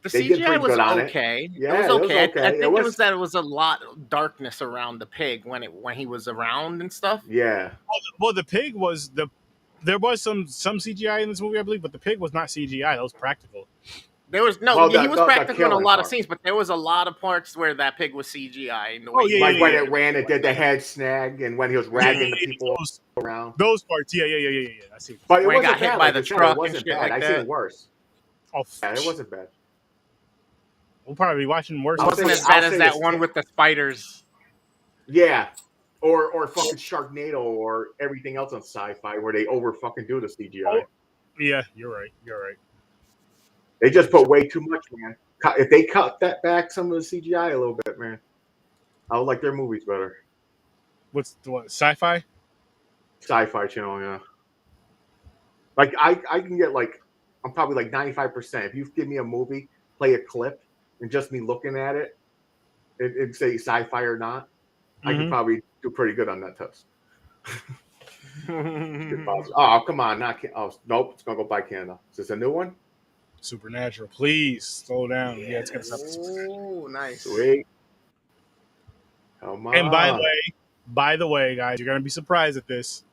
The CGI was okay. Yeah, it was okay. okay. I think it was that it was a lot of darkness around the pig when he was around and stuff. Yeah. Well, the pig was there was some CGI in this movie, I believe, but the pig was not CGI. That was practical. There was he was practical in a lot of scenes, but there was a lot of parts where that pig was CGI. When it ran, it did the head snag, and when he was ragging the people around. Those parts, yeah. I see. But it when wasn't got hit by the truck it wasn't bad. Like I seen worse. Oh, yeah, it wasn't bad. We'll probably be watching worse. It wasn't as bad as that one with the spiders. Yeah. Or fucking Sharknado or everything else on sci-fi where they over fucking do the CGI. Oh, yeah, you're right. They just put way too much, man. If they cut that back some of the CGI a little bit, man, I would like their movies better. What's the what? Sci-fi? Sci-fi channel, yeah. Like I can get like I'm probably like 95%. If you give me a movie, play a clip, and just me looking at it, it'd say sci-fi or not. I can probably do pretty good on that test. Oh, come on. Nope. It's going to go by Canada. Is this a new one? Supernatural. Please slow down. Yes. Yeah, it's going to stop. Oh, nice. Sweet. Come on. And by the way, guys, you're going to be surprised at this.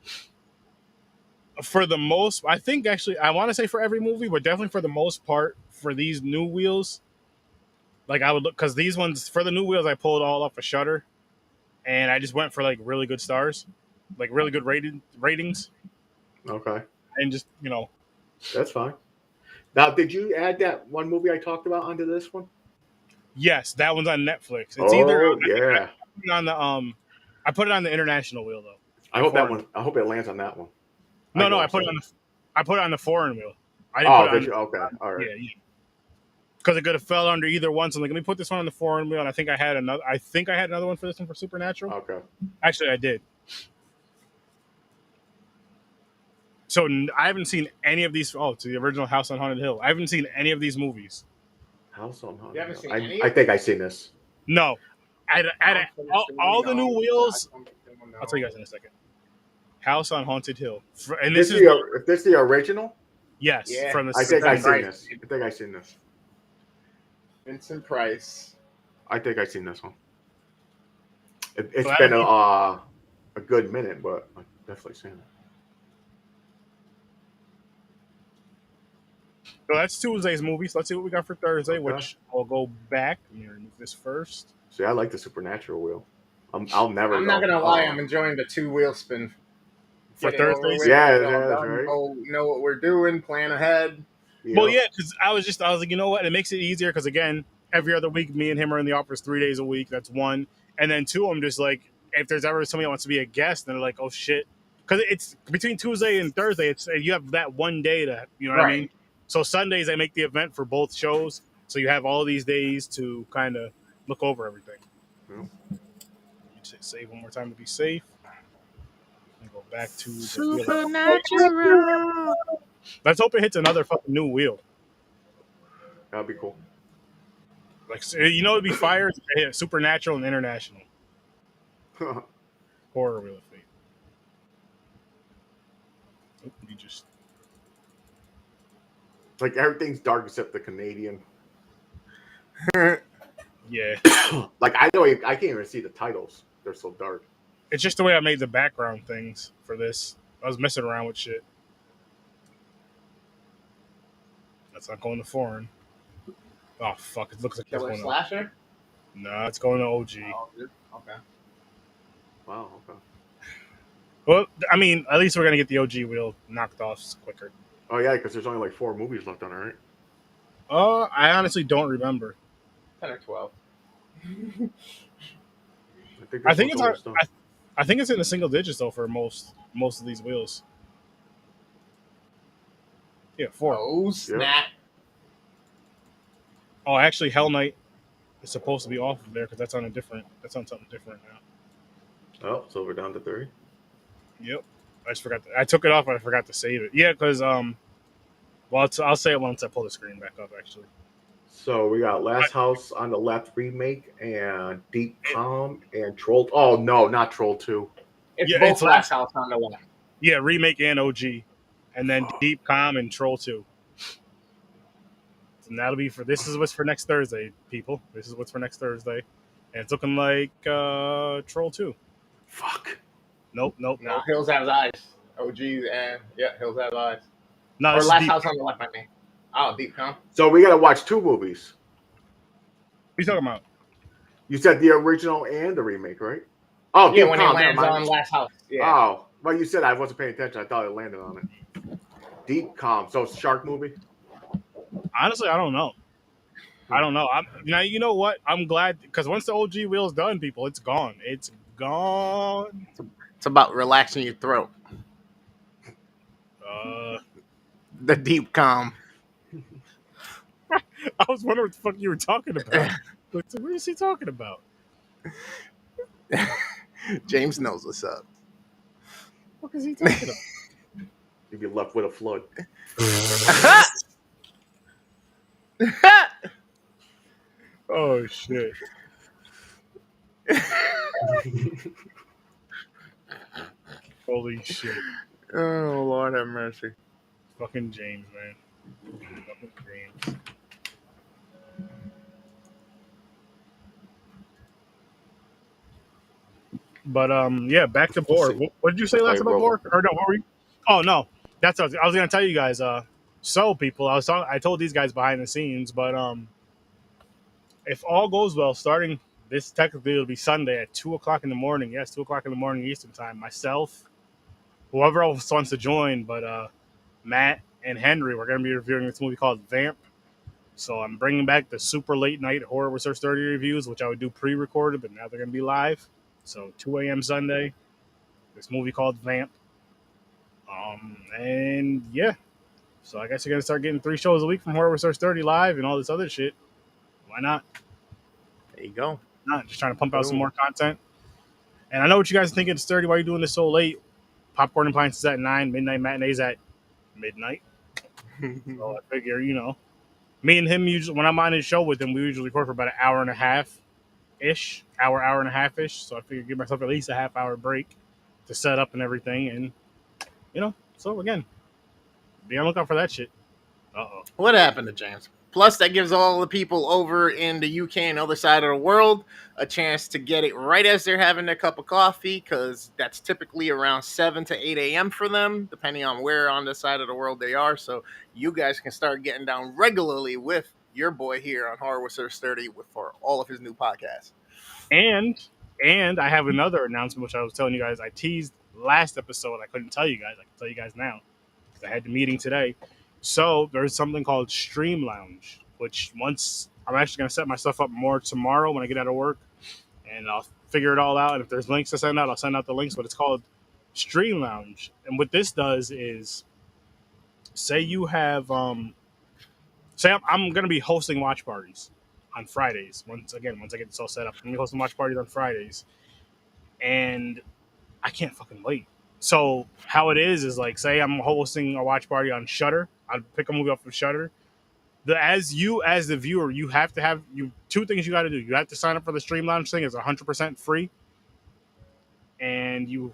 For the most, I think actually, I want to say for every movie, but definitely for the most part, for these new wheels, like I would look, because these ones, for the new wheels, I pulled all off a Shutter. And I just went for like really good stars, like really good ratings. Okay. And just, That's fine. Now, did you add that one movie I talked about onto this one? Yes, that one's on Netflix. It's either yeah. I put it on the international wheel though. I hope it lands on that one. No, I put it on the foreign wheel. I didn't okay. All right. Yeah. Because it could have fell under either one. So like, let me put this one on the foreign wheel, and I think I had another one for this one for Supernatural. Okay. Actually, I did. So I haven't seen any of these. Oh, to the original House on Haunted Hill. I haven't seen any of these movies. House on Haunted You haven't Hill. seen any? I think I've seen this. No. All the new wheels. I'll tell you guys in a second. House on Haunted Hill. And this is the original? Yes. Yeah. From the I think I've seen this. Vincent Price. I think I've seen this one. It's been a good minute, but I've definitely seen it. So that's Tuesday's movies. Let's see what we got for Thursday, which I'll go back. Let me remove this first. See, I like the Supernatural wheel. I'm not gonna lie. I'm enjoying the 2-wheel spin for Thursdays. Yeah, right. Know what we're doing. Plan ahead. Well, yeah, because I was like, you know what? It makes it easier because again, every other week, me and him are in the office 3 days a week. That's one, and then two, I'm just like, if there's ever somebody that wants to be a guest, then they're like, oh shit, because it's between Tuesday and Thursday. You have that one day to, you know what I mean. So Sundays I make the event for both shows, so you have all these days to kind of look over everything. You save one more time to be safe. And go back to the Supernatural. Let's hope it hits another fucking new wheel. That'd be cool. Like, it'd be fire. Yeah, Supernatural and International. Horror Wheel of Fate. Oh, you just like everything's dark except the Canadian. Yeah. Like I can't even see the titles. They're so dark. It's just the way I made the background things for this. I was messing around with shit. That's not going to foreign. Oh fuck! It looks like it's going Slasher. No, it's going to OG. Oh, okay. Wow. Okay. Well, I mean, at least we're gonna get the OG wheel knocked off quicker. Oh yeah, because there's only like 4 movies left on it, right? I honestly don't remember. 10 or 12. I think it's in the single digits though for most of these wheels. Yeah, 4. Oh snap! Yep. Oh, actually, Hell Knight is supposed to be off of there because that's on something different now. Oh, so we're down to 3. Yep, I just forgot. I took it off, and I forgot to save it. Yeah, because well, I'll say it once I pull the screen back up. Actually. So we got Last House on the Left remake and Deep Calm and Troll. Oh no, not Troll 2. It's Last House on the Left. Yeah, remake and OG, and then Deep Calm and Troll 2. And that'll be this is what's for next Thursday, people. This is what's for next Thursday. And it's looking like Troll 2. Fuck. Nope. No, Hills Have Eyes. OGs and Hills Have Eyes. No, or Last House on the Left, I think. Oh, Deep Calm. So we gotta watch 2 movies. What are you talking about? You said the original and the remake, right? Oh, yeah, when it lands on Last House. Yeah. Oh, well, you said I wasn't paying attention. I thought it landed on it. Deep Calm. So it's a shark movie? Honestly, I don't know. Now, you know what? I'm glad, because once the OG wheel's done, people, it's gone. It's gone. It's about relaxing your throat. The Deep Calm. I was wondering what the fuck you were talking about. What is he talking about? James knows what's up. What is he talking about? You'd be left with a flood. Oh, shit. Holy shit. Oh, Lord have mercy. Fucking James, man. Fucking James. But yeah, back to Boar. What did you say last about Boar? Or no, what were you? Oh no, that's what I was gonna tell you guys. So people, I told these guys behind the scenes, but if all goes well, starting this technically it'll be Sunday at 2:00 in the morning. Yes, 2:00 in the morning Eastern time. Myself, whoever else wants to join, but Matt and Henry, we're gonna be reviewing this movie called Vamp. So I'm bringing back the super late night Horror with Sir Sturdy reviews, which I would do pre-recorded, but now they're gonna be live. So 2 a.m. Sunday, this movie called Vamp. And yeah, so I guess you're gonna start getting 3 shows a week from Horror with Sir Sturdy live and all this other shit. Why not? There you go. Not just trying to pump out some more content. And I know what you guys are thinking. Sturdy, why are you doing this so late? Popcorn and Pints is at 9, midnight matinees at midnight. So I figure, me and him usually when I'm on his show with him, we usually record for about an hour and a half ish. Hour and a half ish. So I figured give myself at least a half-hour break to set up and everything. And so again, be on the lookout for that shit. What happened to James? Plus, that gives all the people over in the UK and other side of the world a chance to get it right as they're having their cup of coffee, because that's typically around 7 to 8 a.m. for them, depending on where on the side of the world they are. So you guys can start getting down regularly with your boy here on Horror with Sir Sturdy for all of his new podcasts. And I have another announcement, which I was telling you guys. I teased last episode. I couldn't tell you guys. I can tell you guys now because I had the meeting today. So there's something called Stream Lounge, which once I'm actually going to set my stuff up more tomorrow when I get out of work, and I'll figure it all out. And if there's links to send out, I'll send out the links. But it's called Stream Lounge, and what this does is, say you have, say I'm going to be hosting watch parties on Fridays. Once I get this all set up, I'm going to be hosting watch parties on Fridays, and I can't fucking wait. So how it is like, say I'm hosting a watch party on Shudder. I'll pick a movie up from Shudder. As the viewer, you have to have 2 things you got to do. You have to sign up for the Stream Lounge thing. It's 100% free, and you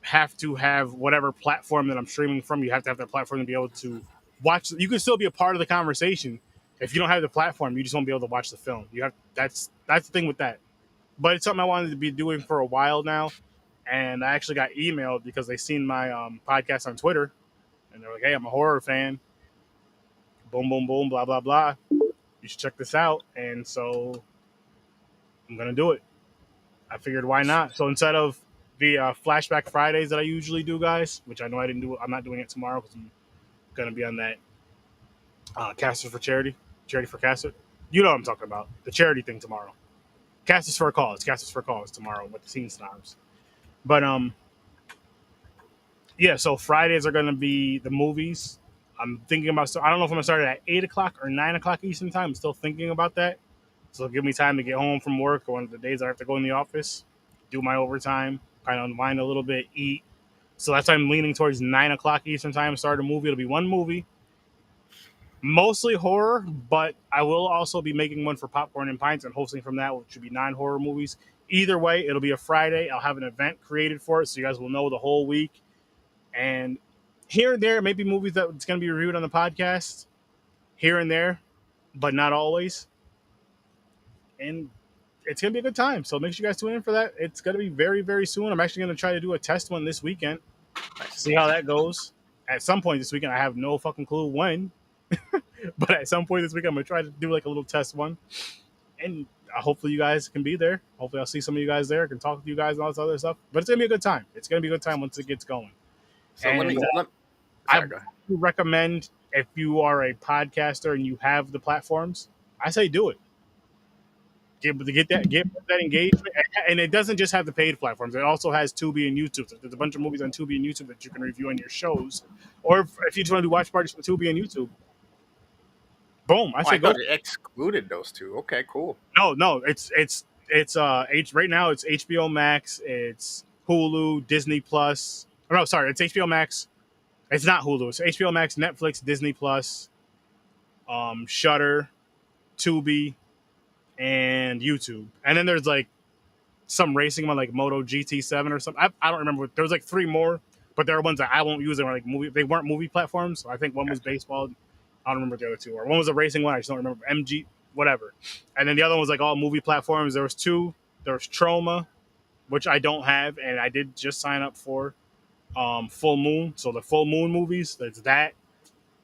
have to have whatever platform that I'm streaming from. You have to have that platform to be able to watch. You can still be a part of the conversation. If you don't have the platform, you just won't be able to watch the film. That's the thing with that. But it's something I wanted to be doing for a while now. And I actually got emailed because they seen my podcast on Twitter, and they're like, "Hey, I'm a horror fan. Boom, boom, boom, blah, blah, blah. You should check this out." And so I'm gonna do it. I figured, why not? So instead of the Flashback Fridays that I usually do, guys, which I know I didn't do, I'm not doing it tomorrow because I'm gonna be on that Casters for Charity for Caster. You know what I'm talking about? The charity thing tomorrow. Casters for a Cause. Casters for a Cause tomorrow with the Teen Snobs. But yeah, so Fridays are going to be the movies. I'm thinking about, I don't know if I'm going to start at 8 o'clock or 9 o'clock Eastern time. I'm still thinking about that. So it'll give me time to get home from work, or one of the days I have to go in the office, do my overtime, kind of unwind a little bit, eat. So that's why I'm leaning towards 9 o'clock Eastern time, start a movie. It'll be one movie, mostly horror, but I will also be making one for Popcorn and Pints and hosting from that, which should be non-horror movies. Either way, it'll be a Friday. I'll have an event created for it, so you guys will know the whole week. And here and there, maybe movies that it's going to be reviewed on the podcast. Here and there. but not always. And it's gonna be a good time. So make sure you guys tune in for that. It's gonna be very, very soon. I'm actually gonna try to do a test one this weekend. See how that goes. At some point this weekend, I have no fucking clue when, but at some point this week, I'm gonna try to do like a little test one, and hopefully you guys can be there. Hopefully I'll see some of you guys there. I can talk to you guys and all this other stuff. But it's gonna be a good time. It's gonna be a good time once it gets going. So and I recommend, if you are a podcaster and you have the platforms, I say do it. Get that engagement, and it doesn't just have the paid platforms. It also has Tubi and YouTube. So there's a bunch of movies on Tubi and YouTube that you can review on your shows, or if you just want to do watch parties for Tubi and YouTube. Boom! I thought it excluded those two. Okay, cool. No, it's right now it's HBO Max, it's Hulu, Disney Plus. Oh, no, sorry, it's HBO Max. It's not Hulu. It's HBO Max, Netflix, Disney Plus, Shudder, Tubi, and YouTube. And then there's like some racing one, like Moto GT7 or something. I don't remember. There was like 3 more, but there are ones that I won't use. They were like movie. They weren't movie platforms. So I think one was baseball. I don't remember what the other 2 were. One was a racing one. I just don't remember. MG, whatever. And then the other one was like all movie platforms. There was 2. There was Troma, which I don't have, and I did just sign up for Full Moon. So the Full Moon movies, there's that.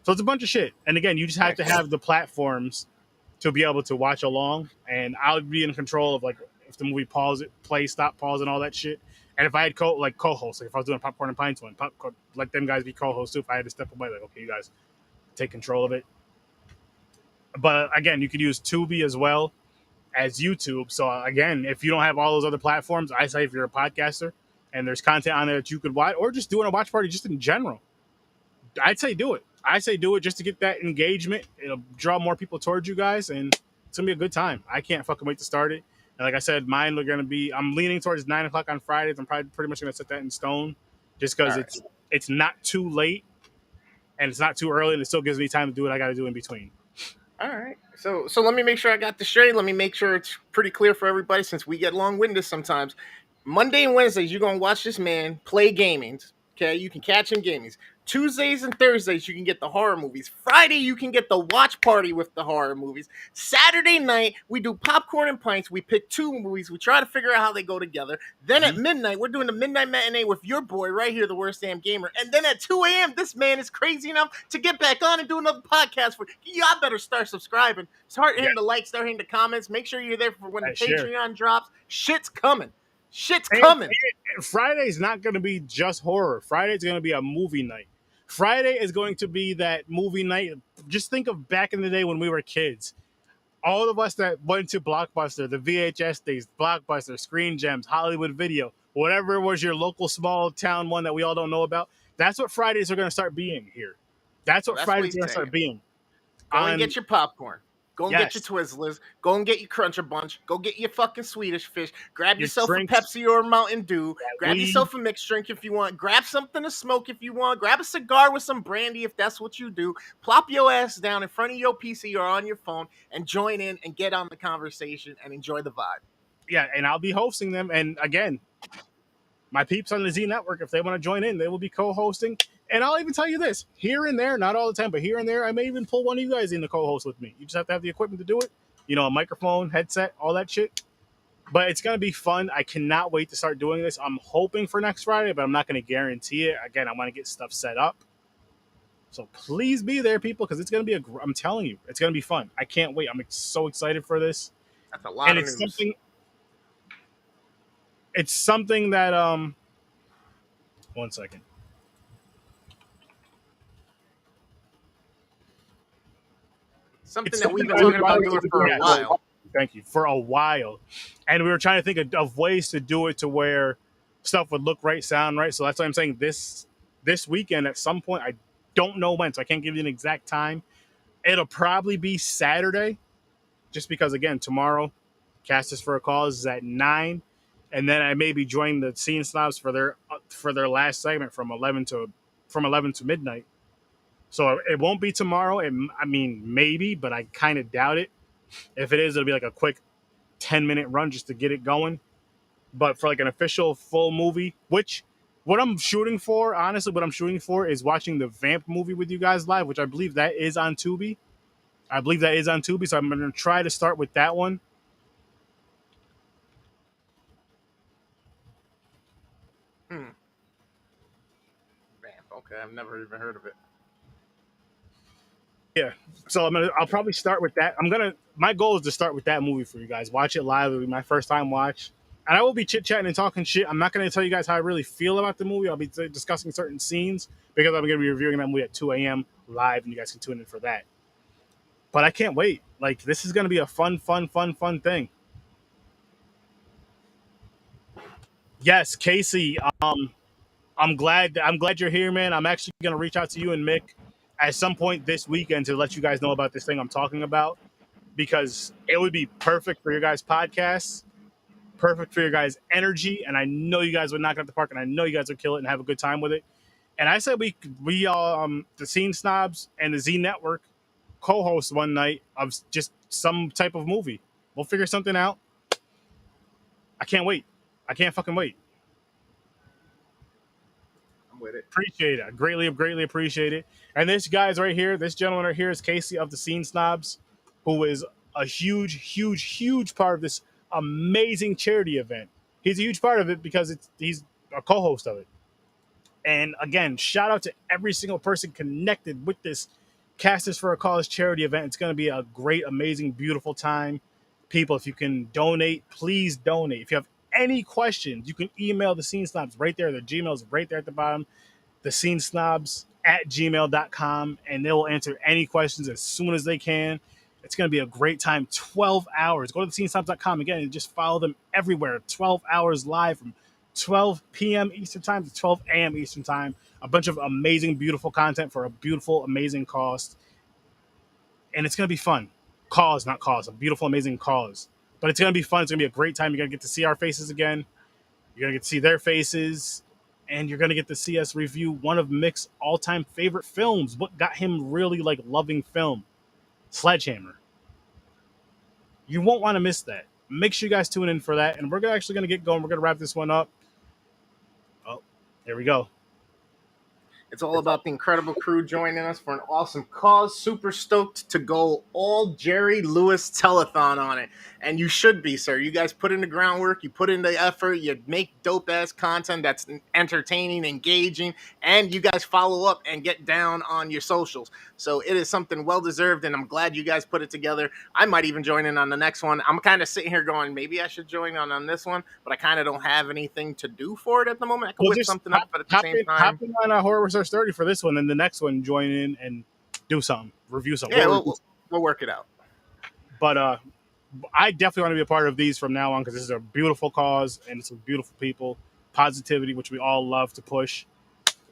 So it's a bunch of shit. And again, you just have to have the platforms to be able to watch along. And I would be in control of like if the movie play, stop, pause, and all that shit. And if I had co-hosts, like if I was doing Popcorn and Pints one, let them guys be co-hosts too. If I had to step away, like, okay, you guys take control of it. But again, you could use Tubi as well as YouTube. So again, if you don't have all those other platforms, I say if you're a podcaster and there's content on there that you could watch, or just doing a watch party just in general, I'd say do it. I say do it just to get that engagement. It'll draw more people towards you guys, and it's gonna be a good time. I can't fucking wait to start it. And like I said, mine are gonna be. I'm leaning towards 9 o'clock on Fridays. I'm probably pretty much gonna set that in stone, just because it's not too late and it's not too early, and it still gives me time to do what I got to do in between. All right. So let me make sure I got this straight. Let me make sure it's pretty clear for everybody, since we get long-winded sometimes. Monday and Wednesdays, you're gonna watch this man play gamings. Okay, you can catch him gamings. Tuesdays and Thursdays, you can get the horror movies. Friday, you can get the watch party with the horror movies. Saturday night, we do Popcorn and Pints. We pick 2 movies. We try to figure out how they go together. Then at midnight, we're doing the midnight matinee with your boy right here, the Worst Damn Gamer. And then at 2 a.m., this man is crazy enough to get back on and do another podcast for you. Y'all better start subscribing. Start hitting the likes, start hitting the comments. Make sure you're there for when the Patreon drops. Shit's coming. Shit's coming. Friday's not going to be just horror. Friday's going to be a movie night. Friday is going to be that movie night. Just think of back in the day when we were kids. All of us that went to Blockbuster, the VHS days, Blockbuster, Screen Gems, Hollywood Video, whatever was your local small town one that we all don't know about. That's what Fridays are going to start being here. That's what Fridays are going to start being. Go and get your popcorn. Go and get your Twizzlers. Go and get your Cruncher Bunch. Go get your fucking Swedish Fish. Grab yourself a Pepsi or a Mountain Dew. Grab yourself a mixed drink if you want. Grab something to smoke if you want. Grab a cigar with some brandy if that's what you do. Plop your ass down in front of your PC or on your phone and join in and get on the conversation and enjoy the vibe. Yeah, and I'll be hosting them. And again, my peeps on the Z Network, if they want to join in, they will be co-hosting. And I'll even tell you this, here and there, not all the time, but here and there, I may even pull one of you guys in to co-host with me. You just have to have the equipment to do it. You know, a microphone, headset, all that shit. But it's going to be fun. I cannot wait to start doing this. I'm hoping for next Friday, but I'm not going to guarantee it. Again, I want to get stuff set up. So please be there, people, because it's going to be I'm telling you, it's going to be fun. I can't wait. I'm so excited for this. That's a lot of news. It's something that, one second. Something that we've been talking about doing for a while. Thank you. For a while. And we were trying to think of ways to do it to where stuff would look right, sound right. So that's why I'm saying this weekend at some point. I don't know when, so I can't give you an exact time. It'll probably be Saturday, just because, again, tomorrow, Cast Us for a Cause is at 9. And then I may be joining the Scene Snobs for their last segment from 11 to midnight. So it won't be tomorrow. I mean, maybe, but I kind of doubt it. If it is, it'll be like a quick 10-minute run just to get it going. But for like an official full movie, what I'm shooting for is watching the Vamp movie with you guys live, which I believe that is on Tubi. I believe that is on Tubi, so I'm going to try to start with that one. Vamp. Okay, I've never even heard of it. Yeah, so I'll probably start with that. My goal is to start with that movie for you guys. Watch it live. It'll be my first time watch. And I will be chit-chatting and talking shit. I'm not going to tell you guys how I really feel about the movie. I'll be discussing certain scenes because I'm going to be reviewing that movie at 2 a.m. live, and you guys can tune in for that. But I can't wait. Like, this is going to be a fun thing. Yes, Casey, I'm glad you're here, man. I'm actually going to reach out to you and Mick at some point this weekend to let you guys know about this thing I'm talking about, because it would be perfect for your guys' podcasts, perfect for your guys' energy, and I know you guys would knock it out the park, and I know you guys would kill it and have a good time with it. And I said we all the Scene Snobs and the Z Network co-host one night of just some type of movie. We'll figure something out. I can't wait. I can't fucking wait. I'm with it. Appreciate it. I greatly appreciate it. And this guy's right here, this gentleman right here is Casey of the Scene Snobs, who is a huge part of this amazing charity event. He's a huge part of it because he's a co-host of it. And again, shout out to every single person connected with this Casters for a Cause charity event. It's going to be a great, amazing, beautiful time. People, if you can donate, please donate. If you have any questions, you can email the Scene Snobs right there. The Gmail is right there at the bottom. The Scene Snobs at gmail.com, and they will answer any questions as soon as they can. It's going to be a great time. 12 hours. Go to thescenesnobs.com again and just follow them everywhere. 12 hours live from 12 p.m. Eastern Time to 12 a.m. Eastern Time. A bunch of amazing, beautiful content for a beautiful, amazing cause. And it's going to be fun. Cause, not cause. A beautiful, amazing cause. But it's going to be fun. It's going to be a great time. You're going to get to see our faces again. You're going to get to see their faces. And you're going to get to see us review one of Mick's all-time favorite films. What got him really loving film? Sledgehammer. You won't want to miss that. Make sure you guys tune in for that. And we're actually going to get going. We're going to wrap this one up. Oh, here we go. It's all about the incredible crew joining us for an awesome cause. Super stoked to go all Jerry Lewis telethon on it. And you should be, sir. You guys put in the groundwork. You put in the effort. You make dope-ass content that's entertaining, engaging. And you guys follow up and get down on your socials. So it is something well-deserved, and I'm glad you guys put it together. I might even join in on the next one. I'm kind of sitting here going, maybe I should join on this one, but I kind of don't have anything to do for it at the moment. I can whip something up, but at the same time... Hop in on HORRORWITHSIR.STURDY for this one, and the next one, join in and do something. Review something. Yeah, we'll work it out. But I definitely want to be a part of these from now on, because this is a beautiful cause, and some beautiful people. Positivity, which we all love to push.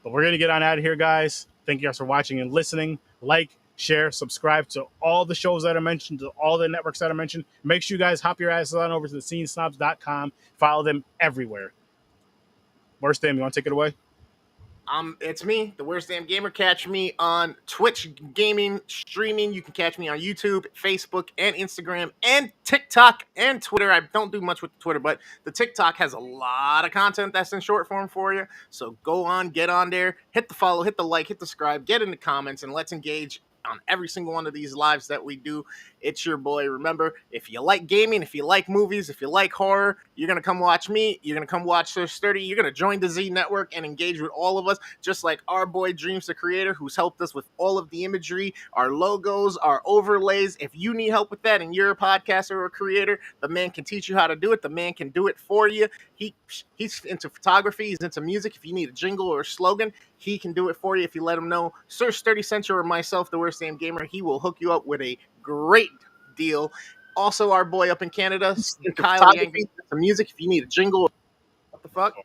But we're going to get on out of here, guys. Thank you guys for watching and listening. Like, share, subscribe to all the shows that are mentioned, to all the networks that are mentioned. Make sure you guys hop your asses on over to thescenesnobs.com. Follow them everywhere. Worst Damn, you want to take it away? It's me, the Worst Damn Gamer. Catch me on Twitch gaming, streaming. You can catch me on YouTube, Facebook, and Instagram, and TikTok, and Twitter. I don't do much with Twitter, but the TikTok has a lot of content that's in short form for you. So go on, get on there, hit the follow, hit the like, hit the subscribe, get in the comments, and let's engage on every single one of these lives that we do. It's your boy. Remember, if you like gaming, if you like movies, if you like horror, you're going to come watch me. You're going to come watch Sir Sturdy. You're going to join the Z Network and engage with all of us, just like our boy Dreams, the creator, who's helped us with all of the imagery, our logos, our overlays. If you need help with that and you're a podcaster or a creator, the man can teach you how to do it. The man can do it for you. He's into photography. He's into music. If you need a jingle or a slogan, he can do it for you if you let him know. Sir Sturdy Central or myself, the Worst Damn Gamer, he will hook you up with a great deal. Also, our boy up in Canada, Kyle, the music. If you need a jingle, what the fuck?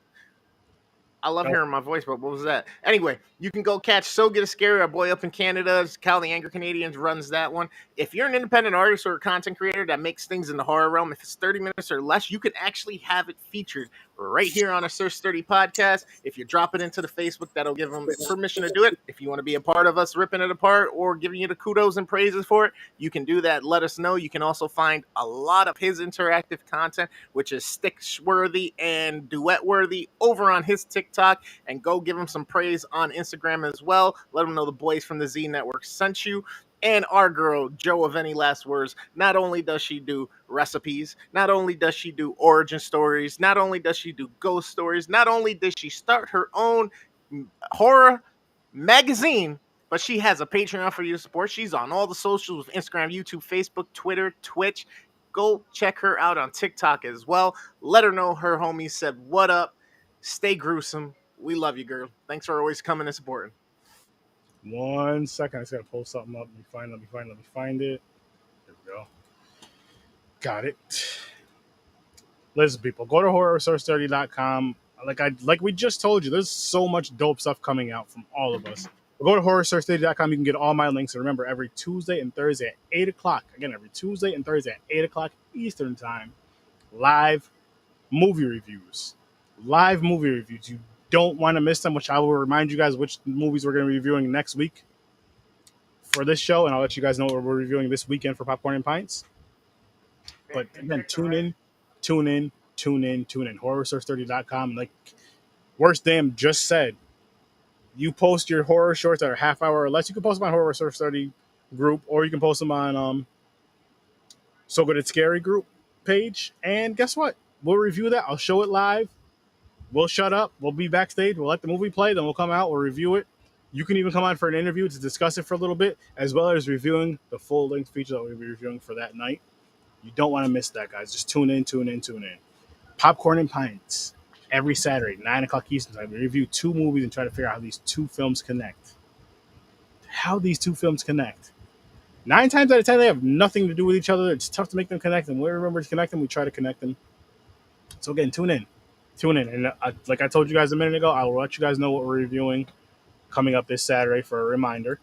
I love hearing my voice, but what was that? Anyway, you can go catch So Get a Scary, our boy up in Canada. Cal the Angry Canadians runs that one. If you're an independent artist or a content creator that makes things in the horror realm, if it's 30 minutes or less, you can actually have it featured right here on a Sir Sturdy podcast. If you drop it into the Facebook, that'll give them permission to do it. If you want to be a part of us ripping it apart or giving you the kudos and praises for it, you can do that. Let us know. You can also find a lot of his interactive content, which is stick-worthy and duet-worthy, over on his TikTok, and go give him some praise on Instagram as well. Let him know the boys from the Z Network sent you. And our girl, Joe of Any Last Words, not only does she do recipes, not only does she do origin stories, not only does she do ghost stories, not only does she start her own horror magazine, but she has a Patreon for you to support. She's on all the socials with Instagram, YouTube, Facebook, Twitter, Twitch. Go check her out on TikTok as well. Let her know her homies said what up. Stay gruesome. We love you, girl. Thanks for always coming and supporting. 1 second. I just gotta pull something up. Let me find it. There we go. Got it. Listen, people, go to HorrorWithSir.STURDY.com. Like we just told you, there's so much dope stuff coming out from all of us. But go to HorrorWithSir.STURDY.com. You can get all my links. And remember, every Tuesday and Thursday at 8 o'clock. Again, every Tuesday and Thursday at 8 o'clock Eastern Time. Live movie reviews. You don't want to miss them, which I will remind you guys which movies we're going to be reviewing next week for this show, and I'll let you guys know what we're reviewing this weekend for Popcorn and Pints. But again, tune in. HorrorSource30.com. Like Worst Damn just said, you post your horror shorts that are half hour or less. You can post them on Horror Source 30 group, or you can post them on So Good It's Scary group page. And guess what? We'll review that. I'll show it live. We'll shut up. We'll be backstage. We'll let the movie play. Then we'll come out. We'll review it. You can even come on for an interview to discuss it for a little bit, as well as reviewing the full-length feature that we'll be reviewing for that night. You don't want to miss that, guys. Just tune in. Popcorn and Pints. Every Saturday, 9 o'clock Eastern Time. We review 2 movies and try to figure out how these 2 films connect. 9 times out of 10, they have nothing to do with each other. It's tough to make them connect. And when we remember to connect them, we try to connect them. So again, tune in. And like I told you guys a minute ago, I will let you guys know what we're reviewing coming up this Saturday for a reminder.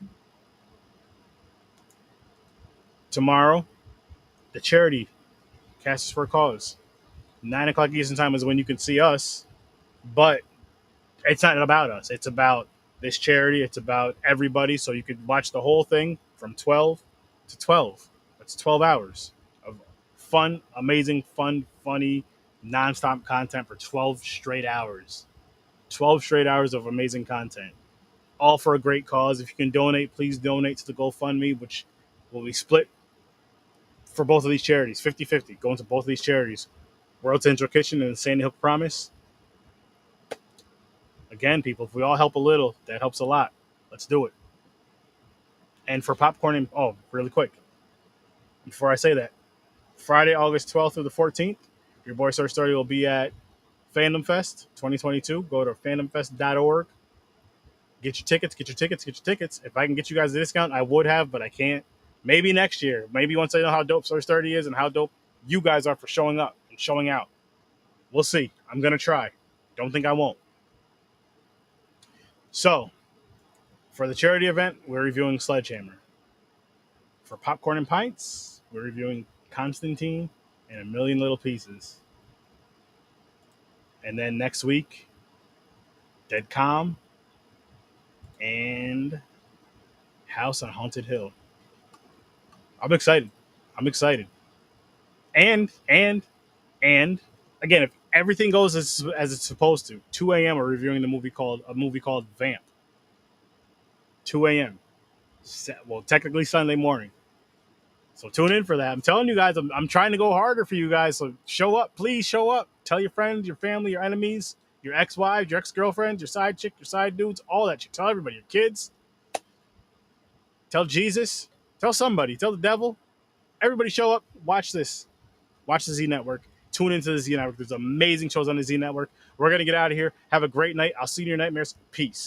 Tomorrow, the charity Cast for a Cause. 9 o'clock Eastern Time is when you can see us, but it's not about us. It's about this charity. It's about everybody. So you could watch the whole thing from 12 to 12. That's 12 hours of fun, amazing, funny, nonstop content for 12 straight hours. 12 straight hours of amazing content. All for a great cause. If you can donate, please donate to the GoFundMe, which will be split for both of these charities, 50-50, going to both of these charities. World Central Kitchen and Sandy Hook Promise. Again, people, if we all help a little, that helps a lot. Let's do it. And for popcorn and really quick, before I say that, Friday, August 12th through the 14th, your boy Sir Sturdy will be at Fandom Fest 2022. Go to fandomfest.org. Get your tickets. If I can get you guys a discount, I would have, but I can't. Maybe next year. Maybe once I know how dope Sir Sturdy is and how dope you guys are for showing up and showing out. We'll see. I'm going to try. Don't think I won't. So, for the charity event, we're reviewing Sledgehammer. For Popcorn and Pints, we're reviewing Constantine and A Million Little Pieces. And then next week, Dead Calm and House on Haunted Hill. I'm excited. And again, if everything goes as it's supposed to, 2 a.m. we're reviewing a movie called Vamp. 2 a.m. Well, technically Sunday morning. So tune in for that. I'm telling you guys, I'm trying to go harder for you guys. So show up. Please show up. Tell your friends, your family, your enemies, your ex-wives, your ex-girlfriends, your side chick, your side dudes, all that shit. Tell everybody, your kids. Tell Jesus. Tell somebody. Tell the devil. Everybody show up. Watch this. Watch the Z Network. Tune into the Z Network. There's amazing shows on the Z Network. We're going to get out of here. Have a great night. I'll see you in your nightmares. Peace.